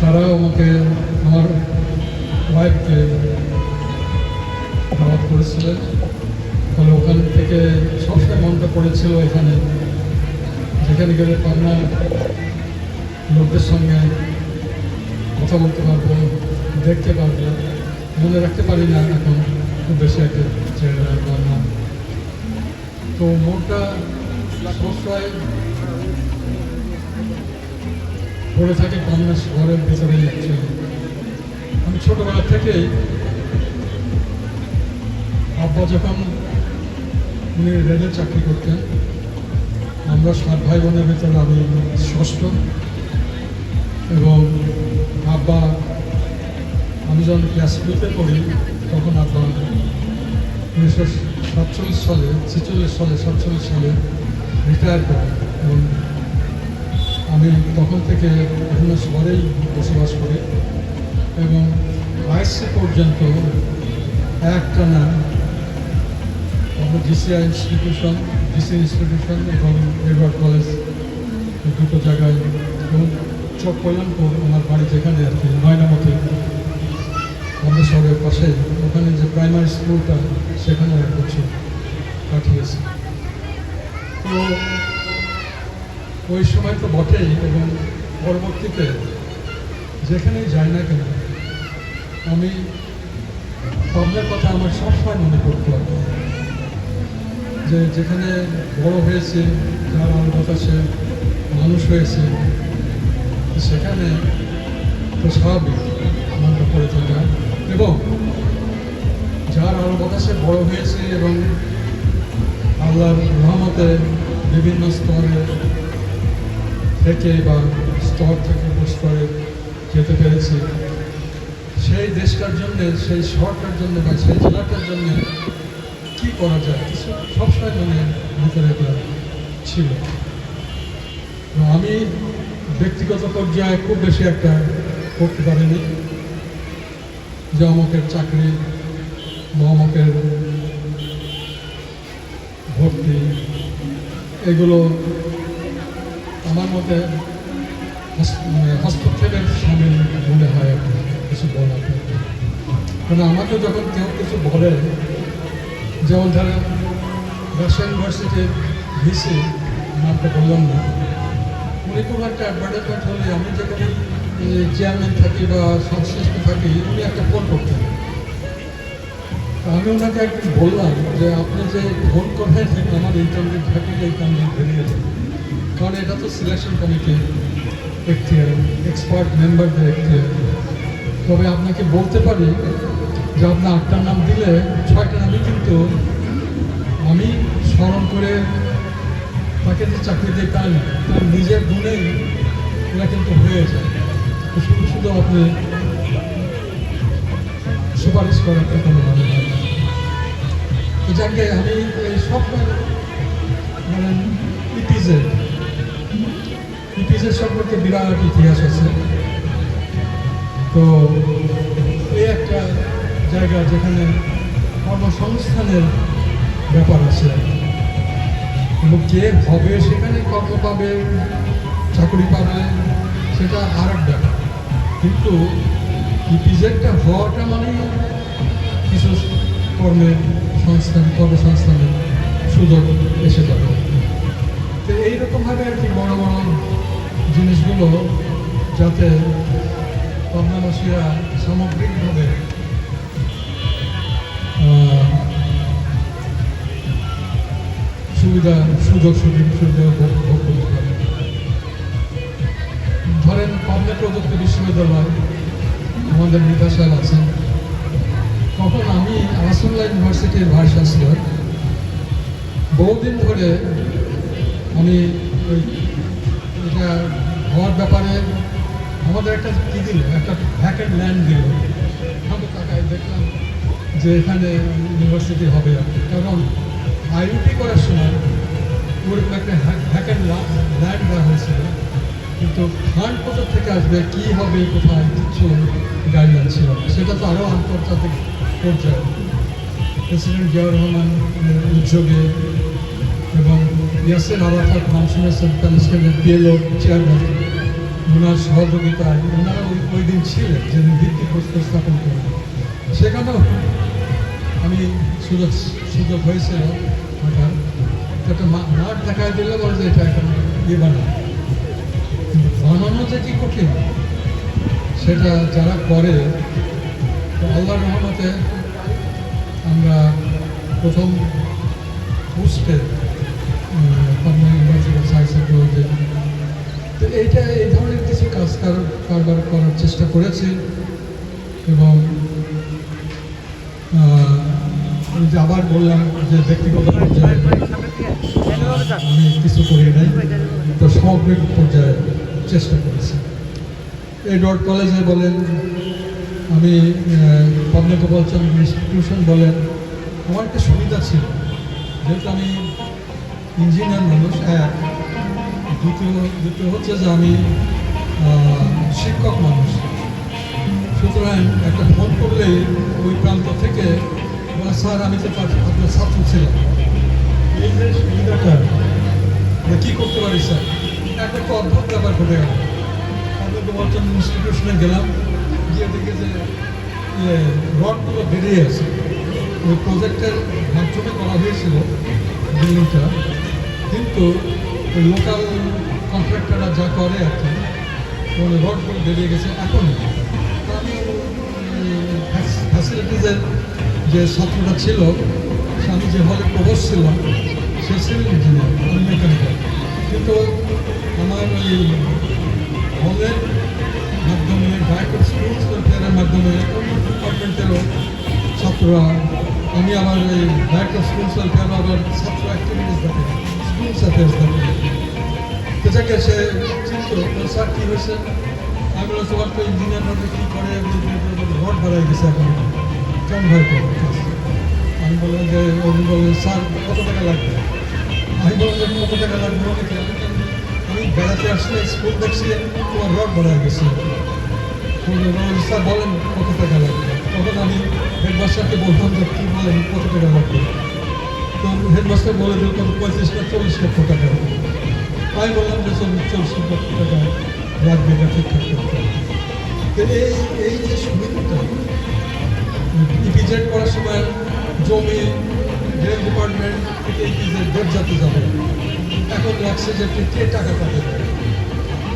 তারাও আমাকে আমার ওয়াইফকে দাওয়াত করেছিলেন, ফলে ওখান থেকে সবসময় মনটা পড়েছিল এখানে, যেখানে গেলে পাবনা লোকদের সঙ্গে কথা বলতে পারবো, দেখতে পারবো। মনে রাখতে পারি না এখন খুব বেশি একটা চেহারা বা নাম। তো মনটা সবসময় পড়ে থাকে পাবনা শহরের ভিতরেই। অ্যাকচুয়ালি আমি ছোটোবেলা থেকেই আব্বা যখন উনি রেলে চাকরি করতেন, আমরা 7 ভাই বোনের ভিতরে আমি ষষ্ঠ, এবং আব্বা আমি যখন ক্লাস 2-তে পড়ি তখন আব্বা 1947 সালে 47 সালে রিটায়ার করেন, এবং আমি তখন থেকে বিভিন্ন শহরেই বসবাস করি এবং আইএসসি পর্যন্ত একটানা আমরা ডিসি ইনস্টিটিউশন এবং এডওয়ার্ড কলেজ দুটো জায়গায়, এবং চক কল্যাণপুর আমার বাড়ি যেখানে আর কি ময়নামতি আমাদের শহরের পাশে, ওখানে যে প্রাইমারি স্কুলটা সেখানে 1 বছর কাটিয়েছি। তো ওই সময় তো বটেই, এবং পরবর্তীতে যেখানেই যাই না কেন আমি পাবনার কথা আমার সবসময় মনে করতে হবে, যে যেখানে বড় হয়েছে, যার আলো বাতাসে মানুষ হয়েছে, সেখানে তো স্বাভাবিক মনটা পড়ে থাকা, এবং যার আলো বাতাসে বড় হয়েছে এবং আল্লাহর রহমতে বিভিন্ন স্তরে থেকে বা স্তর থেকে স্তরে যেতে পেরেছি, সেই দেশটার জন্যে, সেই শহরটার জন্য বা সেই জেলাটার জন্যে কী করা যায় সবসময় মনে ভিতরে এটা ছিল। তো আমি ব্যক্তিগত পর্যায়ে খুব বেশি একটা করতে পারিনি, যে আমাকে চাকরি মহামকের ভর্তি, এগুলো আমার মতে হস্তক্ষেপের সামিল মনে হয় আর কি, কিছু বলার। কারণ আমাকে যখন কেউ কিছু বলে, যেমন ধরেন রাজশাহী ইউনিভার্সিটির ভিসি, নামটা বললাম না, উনি কোনো একটা অ্যাডভার্টাইজমেন্ট হলে আমি যেখানে চেয়ারম্যান থাকি বা সংশ্লিষ্ট থাকি, উনি একটা ফোন করতেন। আমি ওনাকে একদিন বললাম যে আপনি যে ফোন করেন আমার ইন্টারভিউ থাকে এই কারণে বেরিয়ে যাবে, কারণ এটা তো সিলেকশন কমিটি এখতিয়ার, এক্সপার্ট মেম্বারদের এখতিয়ার। তবে আপনাকে বলতে পারি যে আপনার 8টার নাম দিলে 6টা নামই কিন্তু আমি স্মরণ করে তাকে যে চাকরি দিই তা না, তার নিজের গুণেই এরা কিন্তু হয়ে যায়। তো শুধু শুধু আপনি সুপারিশ করার কোনো মানে হয় না। তো যাকে আমি এই সব মানে ইপিজেড সম্পর্কে বিরাট ইতিহাস আছে। তো এই একটা জায়গা যেখানে কর্মসংস্থানের ব্যাপার আছে, এবং কে হবে সেখানে কর্ম পাবে, চাকরি পাবে, সেটা আর এক ব্যাপার। কিন্তু ইপিজেডটা হওয়াটা মানে কিছু কর্মসংস্থানের সুযোগ এসে যাবে। তো এইরকমভাবে আর কি বড় বড় জিনিসগুলো যাতে পাবনাবাসীরা সামগ্রিকভাবে সুযোগ সুবিধা ভোগ করতে পারে। ধরেন পাবনা প্রযুক্তি বিশ্ববিদ্যালয়, আমাদের মৃতা সাহেব আছেন, তখন আমি আসাদুল্লাহ ইউনিভার্সিটির ভাইস চ্যান্সেলর। বহুদিন ধরে আমি এটা হওয়ার ব্যাপারে আমাদের একটা কী দিল, একটা ভ্যাকেন্ট ল্যান্ড দিল। আমি তাকায় দেখলাম যে এখানে ইউনিভার্সিটি হবে, কারণ আইইউটি করার সময় ওরকম একটা ভ্যাকেন্ট ল্যান্ড দেওয়া হয়েছিল, কিন্তু ফান্ড কোথা থেকে আসবে, কী হবে, কোথায়, কিছু গাইডলাইন ছিল না। সেটা তো আরও আন্তর্জাতিক পর্যায়ে প্রেসিডেন্ট জিয়াউর রহমানের উদ্যোগে এবং ইয়াসের আরাফাত মানসুমের প্যালেস্টাইনের পিএলও চেয়ারম্যান, ওনার সহযোগিতায় ওনারা ওই দিন ছিলেন যেদিন ভিত্তিপ্রস্তর স্থাপন করেন। সেখানেও আমি সুযোগ হয়েছিল ওটার একটা মাঠ দেখায় দিলে বলে যে এটা এখন বানানো, কিন্তু বানানো যে কি কঠিন সেটা যারা করে। তো আল্লাহর রহমতে আমরা প্রথম পোস্টে পাবনা ইউনিভার্সিটি সায়েন্স টেকনোলজি, তো এইটা এই ধরনের কিছু কারবার করার চেষ্টা করেছি। এবং যে আবার বললাম যে ব্যক্তিগত পর্যায়ে আমি কিছু করি নাই, তো সামগ্রিক পর্যায়ে চেষ্টা করেছি। এডওয়ার্ড কলেজে বলেন, আমি পাবনা গোপালচন্দ্র ইনস্টিটিউশন বলেন, আমার একটা সুবিধা ছিল, যেহেতু আমি ইঞ্জিনিয়ার মানুষ, এক, দ্বিতীয় হচ্ছে যে আমি শিক্ষক মানুষ। সুতরাং একটা ফোন করলেই ওই প্রান্ত থেকে বলে, স্যার আমি তো আপনার ছাত্র ছিলাম, এই যে সুবিধাটা কী করতে পারি স্যার, একটা অদ্ভুত ব্যাপার ঘটে গেল। পাবনা গোপালচন্দ্র ইনস্টিটিউশনে গেলাম, গিয়ে দেখে যে রডগুলো বেরিয়ে আছে। ওই প্রজেক্টের মাধ্যমে করা হয়েছিল বিল্ডিংটা, কিন্তু ওই লোকাল কন্ট্রাক্টররা যা করে আর কি, ওই রডগুলো বেরিয়ে গেছে। এখন আমি ফ্যাসিলিটিসের যে ছাত্রটা ছিল, আমি যে হলে প্রবোস্ট ছিলাম, সে সিভিল ইঞ্জিনিয়ার, আমি মেকানিক্যাল, কিন্তু আমার ওই হলের মাধ্যমে ডাইরেক্টর স্কুলস ওয়েলফেয়ারের মাধ্যমে অন্য ডিপার্টমেন্টেরও ছাত্ররা, আমি আবার ওই ডাইরেক্টর স্কুলস ওয়েলফেয়ার আবার ছাত্র অ্যাক্টিভিটিস দেখে, স্কুলস অ্যাফেয়ার্স দেখে। তো যাকে সে চিন্তা, স্যার কী হয়েছে, আমি বললাম তোমার তো ইঞ্জিনিয়াররা কী করে, রড বাড়াই গেছে এখন, কেমন হয় করে। আমি বললাম যে উনি বললেন স্যার কত টাকা লাগবে, আমি বললাম যে কত টাকা লাগবে, অনেকে আমি বেড়াতে আসলে স্কুল দেখছি তোমার রড বাড়াই গেছে। স্যার বলেন কত টাকা লাগবে, তখন আমি হেডমাস্টারকে বললাম যে কী বলেন কত টাকা লাগবে, তো হেডমাস্টার বলে দিল কত 35 না 40 লক্ষ টাকা। আমি বললাম যে 40 লক্ষ টাকা লাগবে, এটা ঠিকঠাক করতে হবে। তো এই যে সুবিধাটা ইপিজেড করার সময় জমি রেল ডিপার্টমেন্ট থেকে ইপিজেড দেবজাতে যাবে, এখন লাগছে যে কে টাকা পাবে।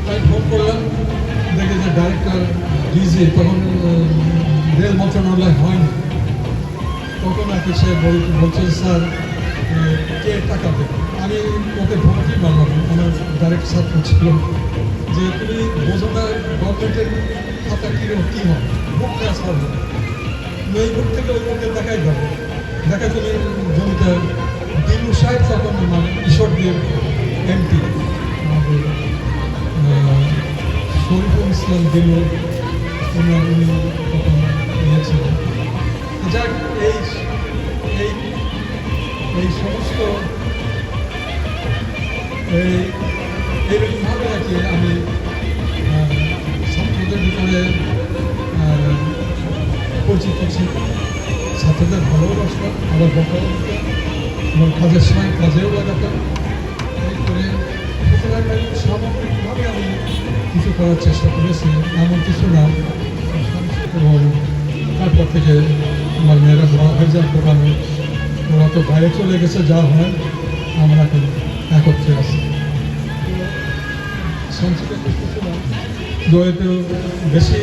তাই ফোন করলাম, দেখে যে ডাইরেক্টর ডিজি তখন রেল মন্ত্রণালয় হয়নি, তখন আর কি সে বলছে স্যার কে টাকা দেবে। আমি ওকে ভোটই মানলাম, আমার ডাইরেক্ট স্যার ছিল যে তুমি বোঝো না গভর্নমেন্টের খাতা কীরকম কী হয়, বুক ট্রান্সফার হবে, এই বুক থেকে ওই বুকে দেখাই যাবে, দেখা তুমি জমিটা দিলু সাহেব তখন আমার ঈশ্বরদের এমপি, আমাদের শরীফুল ইসলাম দিলু উনি তখন নিয়েছিলেন। যাক এই এই এই সমস্ত এইরকমভাবে আর কি আমি ছাত্রদের ভিতরে পরিচিত ছিল, ছাত্রদের ভালোবাসতাম, আবার বকাও দিতাম, আমার কাজের সময় কাজেও লাগাতাম। এই করে সুতরাং সামগ্রিকভাবে আমি কিছু করার চেষ্টা করেছি, এমন কিছু না। এবং তারপর থেকে আমার মেয়েরা বড় হয়ে যাওয়ার প্রোগ্রামে ওরা তো বাইরে চলে গেছে, যা হয় আমরা এখন একত্রে আছি। সংক্ষেপে করতেছিলাম দোয়েতে বেশি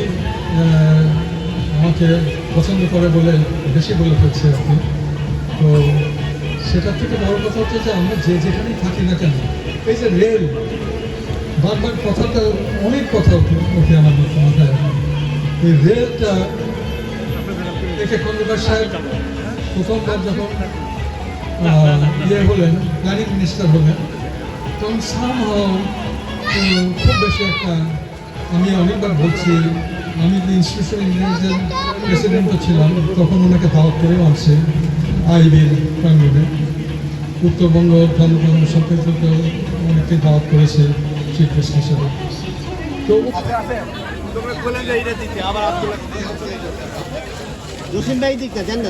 আমাকে পছন্দ করে বলে বেশি বলে ফেলছে আর কি। তো সেটার থেকে বড় কথা হচ্ছে যে আমরা যেখানেই থাকি না কেন, এই যে রেল বারবার কথাটা অনেক কথা ওঠে আমাদের মাথায়। এই রেলটা একে খন্দকার সাহেব প্রথমবার যখন হলেন প্ল্যানিং মিনিস্টার হলেন, তখন খুব বেশি একটা, আমি অনেকবার বলছি, আমি ইনস্টিটিউশন ইঞ্জিনিয়ারিংয়ের প্রেসিডেন্টও ছিলাম, তখন ওনাকে দাওয়াত করেও আনছে আইবির প্রাঙ্গণে। উত্তরবঙ্গ ধর্মকর্ম সম্পর্কে অনেককে দাওয়াত করেছে চিফ গেস্ট হিসেবে। তো জসিম ভাই দিক না, জান না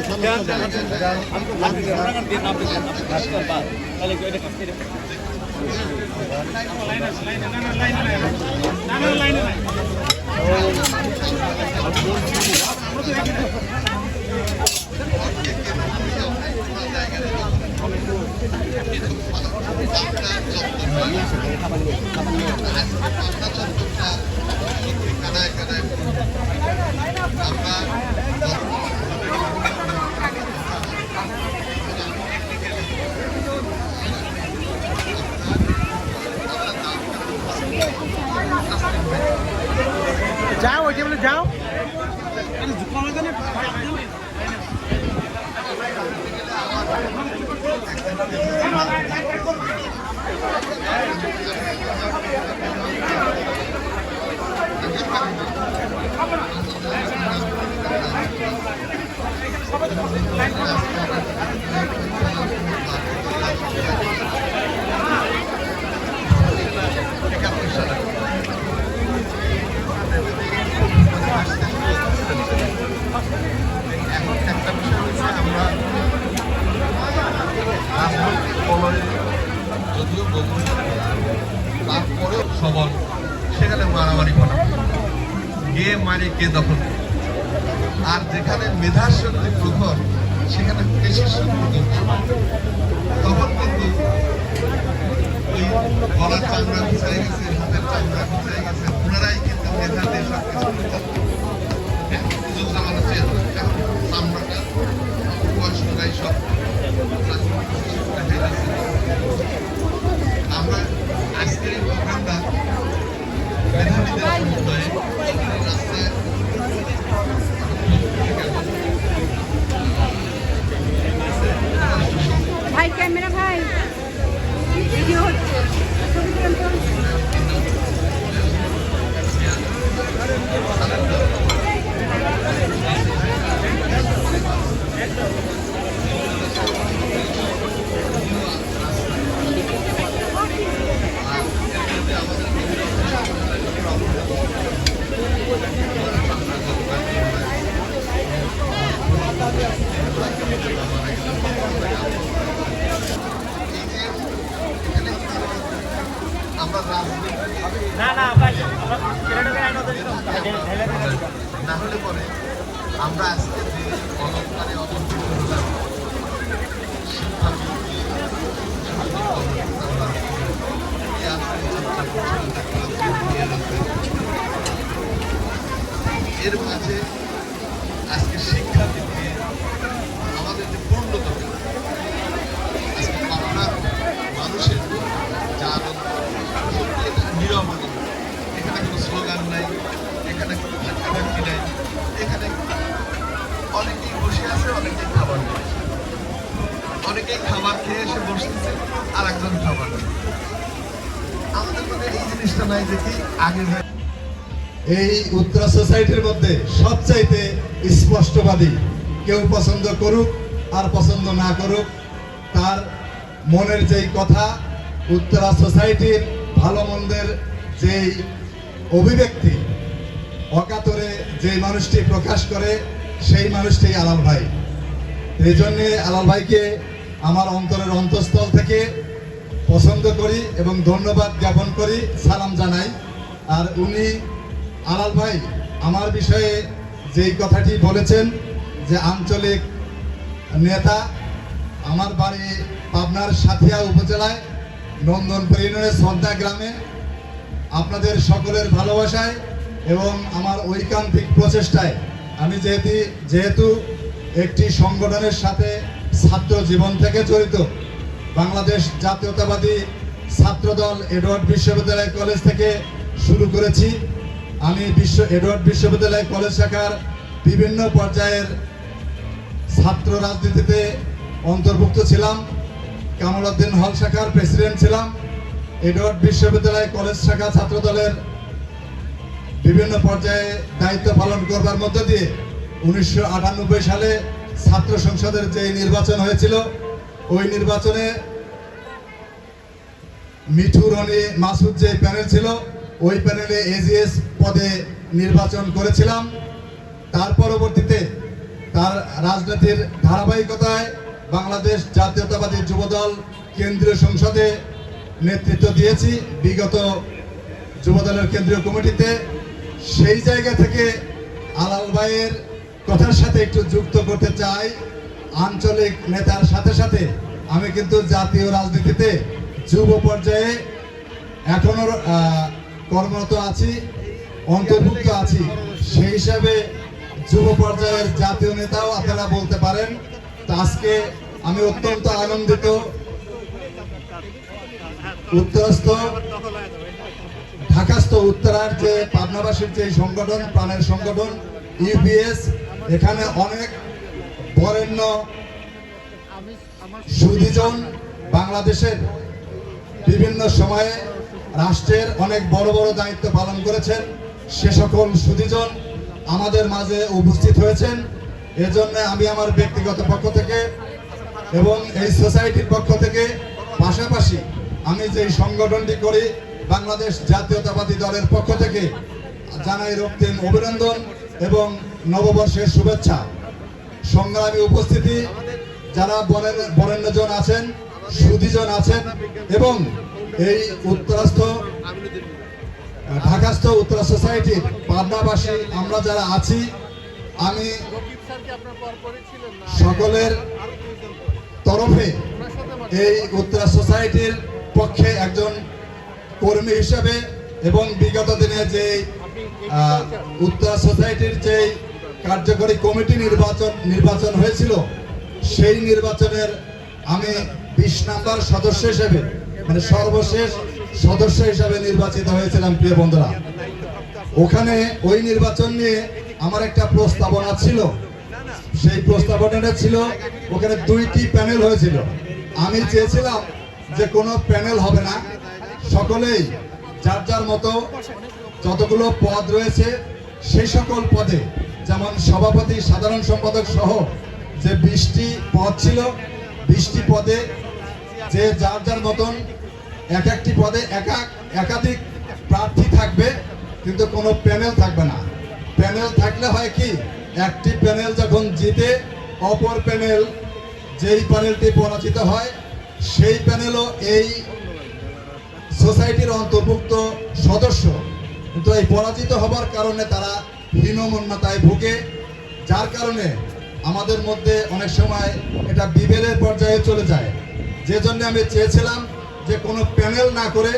যাও ওই টেবিলে যাও। যদিও তারপরেও সবল, সেখানে মারামারি করা, কে মারে কে দখল, আর যেখানে মেধার শক্তি প্রখর সেখানে পেশির শক্তি তখন কিন্তু ওই গলার চামড়া ঘুষাই গেছে, হাতের চামড়া ঘুষাই গেছে, ওনারাই কিন্তু মেধা দিয়ে সবকিছু সুযোগ জামানো চেয়েছে। এখন চামড়াটা বয়স্করাই সব আমরা আজকের এই প্রোগ্রামটা মেধাবীদের সমুদায়ে রাস্তায় ভাই ক্যামেরা ভাই ভিডিও হচ্ছে, ছবি তুলেন তো। করে আমরা আজকে যে অলঙ্কারে অলঙ্কৃত হলাম, শিক্ষাবিদকে এর মাঝে আজকে শিক্ষাবিদকে আমাদের যে পূর্ণতা আজকে পাবনার মানুষের যা আনন্দ, সত্যি এটা নীরব আনন্দ। এখানে কোনো স্লোগান নাই, এখানে কোনো ধাক্কাধাক্কি নাই, এখানে অনেকেই বসে আছে, অনেকেই খাবার খেয়েছে, অনেকেই খাবার খেয়ে এসে বসতেছে, আর একজন খাবার খেয়ে। আমাদের মধ্যে এই জিনিসটা নাই যে কি আগে এই উত্তরা সোসাইটির মধ্যে সবচাইতে স্পষ্টবাদী, কেউ পছন্দ করুক আর পছন্দ না করুক, তার মনের যেই কথা, উত্তরা সোসাইটির ভালো মন্দের যেই অভিব্যক্তি অকাতরে যেই মানুষটি প্রকাশ করে, সেই মানুষটি আলাল ভাই। এই জন্যে আলাল ভাইকে আমার অন্তরের অন্তঃস্থল থেকে পছন্দ করি এবং ধন্যবাদ জ্ঞাপন করি, সালাম জানাই। আর উনি আলাল ভাই আমার বিষয়ে যেই কথাটি বলেছেন যে আঞ্চলিক নেতা, আমার বাড়ি পাবনার সাথিয়া উপজেলায় নন্দনপুর ইউনিয়নের সর্দা গ্রামে। আপনাদের সকলের ভালোবাসায় এবং আমার ঐকান্তিক প্রচেষ্টায় আমি যেহেতু একটি সংগঠনের সাথে ছাত্র জীবন থেকে জড়িত, বাংলাদেশ জাতীয়তাবাদী ছাত্রদল এডওয়ার্ড বিশ্ববিদ্যালয় কলেজ থেকে শুরু করেছি। আমি এডওয়ার্ড বিশ্ববিদ্যালয় কলেজ শাখার বিভিন্ন পর্যায়ের ছাত্র রাজনীতিতে অন্তর্ভুক্ত ছিলাম। কামাল উদ্দিন হল শাখার প্রেসিডেন্ট ছিলাম। এডওয়ার্ড বিশ্ববিদ্যালয় কলেজ শাখা ছাত্রদলের বিভিন্ন পর্যায়ে দায়িত্ব পালন করবার মধ্য দিয়ে 1998 সালে ছাত্র সংসদের যে নির্বাচন হয়েছিল, ওই নির্বাচনে মিঠু রনি মাসুদ যে প্যানেল ছিল, ওই প্যানেলে এজিএস পদে নির্বাচন করেছিলাম। তার পরবর্তীতে তার রাজনীতির ধারাবাহিকতায় বাংলাদেশ জাতীয়তাবাদী যুবদল কেন্দ্রীয় সংসদে নেতৃত্ব দিয়েছি, বিগত যুবদলের কেন্দ্রীয় কমিটিতে। সেই জায়গা থেকে আলাল ভাইয়ের কথার সাথে একটু যুক্ত করতে চাই। আঞ্চলিক নেতার সাথে সাথে আমি কিন্তু জাতীয় রাজনীতিতে যুব পর্যায়ে এখনো কর্মরত আছি, অন্তর্ভুক্ত আছি। সেই হিসাবে যুব পর্যায়ের জাতীয় নেতাও আপনারা বলতে পারেন। তো আজকে আমি অত্যন্ত আনন্দিত, উত্তরস্থ ঢাকাস্থ উত্তরার যে পাবনাবাসীর যে সংগঠন, প্রাণের সংগঠন ইউপিএস, এখানে অনেক বরেণ্য সুধীজন বাংলাদেশের বিভিন্ন সময়ে রাষ্ট্রের অনেক বড় বড় দায়িত্ব পালন করেছেন, সে সকল সুধীজন আমাদের মাঝে উপস্থিত হয়েছেন। এজন্য আমি আমার ব্যক্তিগত পক্ষ থেকে এবং এই সোসাইটির পক্ষ থেকে, পাশাপাশি আমি যে সংগঠনটি করি বাংলাদেশ জাতীয়তাবাদী দলের পক্ষ থেকে জানাই রক্তিম অভিনন্দন এবং নববর্ষের শুভেচ্ছা। সংগ্রামী উপস্থিতি, যারা বরেণ্যজন আছেন, সুধীজন আছেন এবং এই ঢাকাস্থ উত্তরা সোসাইটির পাবনাবাসী আমরা যারা আছি, আমি সকলের তরফে এই উত্তরা সোসাইটির পক্ষে একজন কর্মী হিসেবে এবং বিগত দিনে যে উত্তরা সোসাইটির যে কার্যকরী কমিটি নির্বাচন হয়েছিল, সেই নির্বাচনের আমি 20 নম্বর সদস্য হিসেবে, মানে সর্বশেষ সদস্য হিসেবে নির্বাচিত হয়েছিলাম। প্রিয় বন্ধুরা, ওখানে ওই নির্বাচন নিয়ে আমার একটা প্রস্তাবনা ছিল। সেই প্রস্তাবনাটা ছিল, ওখানে 2টি প্যানেল হয়েছিল। আমি চেয়েছিলাম যে কোনো প্যানেল হবে না, সকলেই যার যার মতো যতগুলো পদ রয়েছে সেই সকল পদে, যেমন সভাপতি, সাধারণ সম্পাদক সহ যে 20টি পদ ছিল, 20টি পদে যে যার যার মতন এক একটি পদে একাধিক প্রার্থী থাকবে, কিন্তু কোনো প্যানেল থাকবে না। প্যানেল থাকলে হয় কি, একটি প্যানেল যখন জিতে, অপর প্যানেল যেই প্যানেলটি পরাজিত হয়, সেই প্যানেলও এই সোসাইটির অন্তর্ভুক্ত সদস্য, কিন্তু এই পরাজিত হবার কারণে তারা হীনমন্যতায় ভুগে, যার কারণে আমাদের মধ্যে অনেক সময় এটা বিভেদের পর্যায়ে চলে যায়। যে জন্য আমি চেয়েছিলাম যে কোনো প্যানেল না করে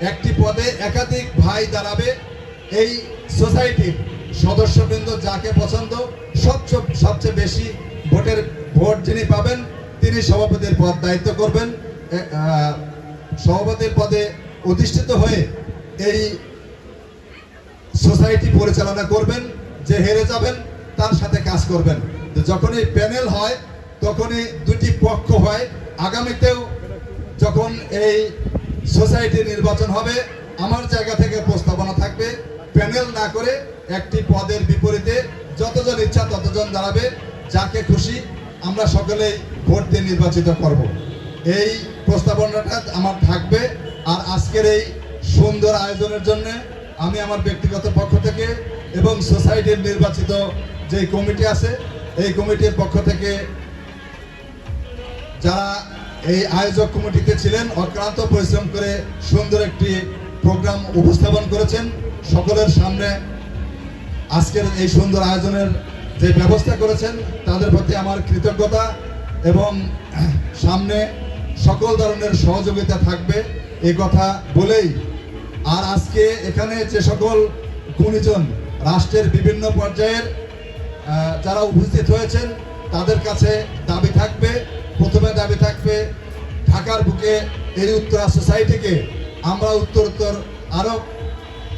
একটি পদে একাধিক ভাই দাঁড়াবে। এই সোসাইটির সদস্যবৃন্দ যাকে পছন্দ, সবচেয়ে বেশি ভোট যিনি পাবেন তিনি সভাপতির পদ দায়িত্ব করবেন। সভাপতির পদে অধিষ্ঠিত হয়ে এই সোসাইটি পরিচালনা করবেন। যে হেরে যাবেন তার সাথে কাজ করবেন। যখনই প্যানেল হয় তখনই দুটি পক্ষ হয়। আগামীতেও যখন এই সোসাইটি নির্বাচন হবে, আমার জায়গা থেকে প্রস্তাবনা থাকবে প্যানেল না করে একটি পদের বিপরীতে যতজন ইচ্ছা ততজন দাঁড়াবে, যাকে খুশি আমরা সকলেই ভোট দিয়ে নির্বাচিত করব। এই প্রস্তাবনাটা আমার থাকবে। আর আজকের এই সুন্দর আয়োজনের জন্য আমি আমার ব্যক্তিগত পক্ষ থেকে এবং সোসাইটির নির্বাচিত যে কমিটি আছে এই কমিটির পক্ষ থেকে যারা এই আয়োজক কমিটিতে ছিলেন, অক্লান্ত পরিশ্রম করে সুন্দর একটি প্রোগ্রাম উপস্থাপন করেছেন, সকলের সামনে আজকের এই সুন্দর আয়োজনের যে ব্যবস্থা করেছেন তাদের প্রতি আমার কৃতজ্ঞতা এবং সামনে সকল ধরনের সহযোগিতা থাকবে এই কথা বলেই, আর আজকে এখানে যে সকল গুণীজন রাষ্ট্রের বিভিন্ন পর্যায়ের যারা উপস্থিত হয়েছেন তাদের কাছে দাবি থাকবে, প্রথমে দাবি থাকবে ঢাকার বুকে এই উত্তরা সোসাইটিকে আমরা উত্তরোত্তর আরও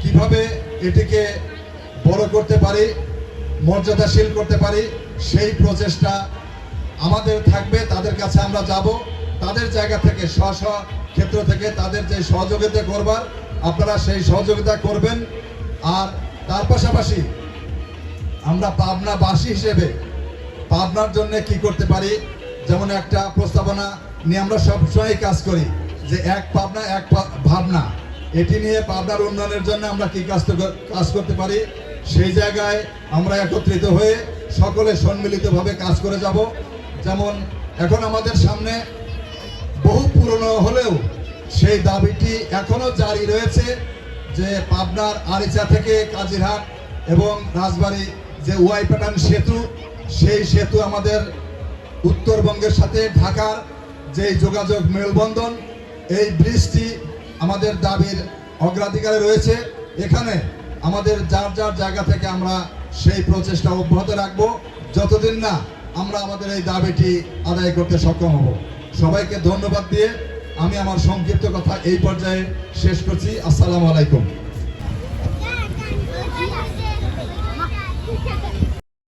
কিভাবে এটিকে বড় করতে পারি, মর্যাদাশীল করতে পারি, সেই প্রচেষ্টা আমাদের থাকবে। তাদের কাছে আমরা যাব, তাদের জায়গা থেকে স্ব ক্ষেত্র থেকে তাদের যে সহযোগিতা করবার আপনারা সেই সহযোগিতা করবেন। আর তার পাশাপাশি আমরা পাবনাবাসী হিসেবে পাবনার জন্য কি করতে পারি, যেমন একটা প্রস্তাবনা নিয়ে আমরা সবসময় কাজ করি যে এক পাবনা এক ভাবনা, এটি নিয়ে পাবনার উন্নয়নের জন্য আমরা কি কাজ করতে পারি, সেই জায়গায় আমরা একত্রিত হয়ে সকলে সম্মিলিতভাবে কাজ করে যাব। যেমন এখন আমাদের সামনে বহু পুরনো হলেও সেই দাবিটি এখনো জারি রয়েছে যে পাবনার আরিচা থেকে কাজিরহাট এবং রাজবাড়ী যে ওয়াই প্যাটার্ন সেতু, সেই সেতু আমাদের উত্তরবঙ্গের সাথে ঢাকার যে যোগাযোগ মেলবন্ধন, এই ব্রিজটি আমাদের দাবির অগ্রাধিকারে রয়েছে। এখানে আমাদের যার যার জায়গা থেকে আমরা সেই প্রচেষ্টা অব্যাহত রাখব যতদিন না আমরা আমাদের এই দাবিটি আদায় করতে সক্ষম হব। সবাইকে ধন্যবাদ দিয়ে আমি আমার সংক্ষিপ্ত কথা এই পর্যায়ে শেষ করছি। আসসালামু আলাইকুম।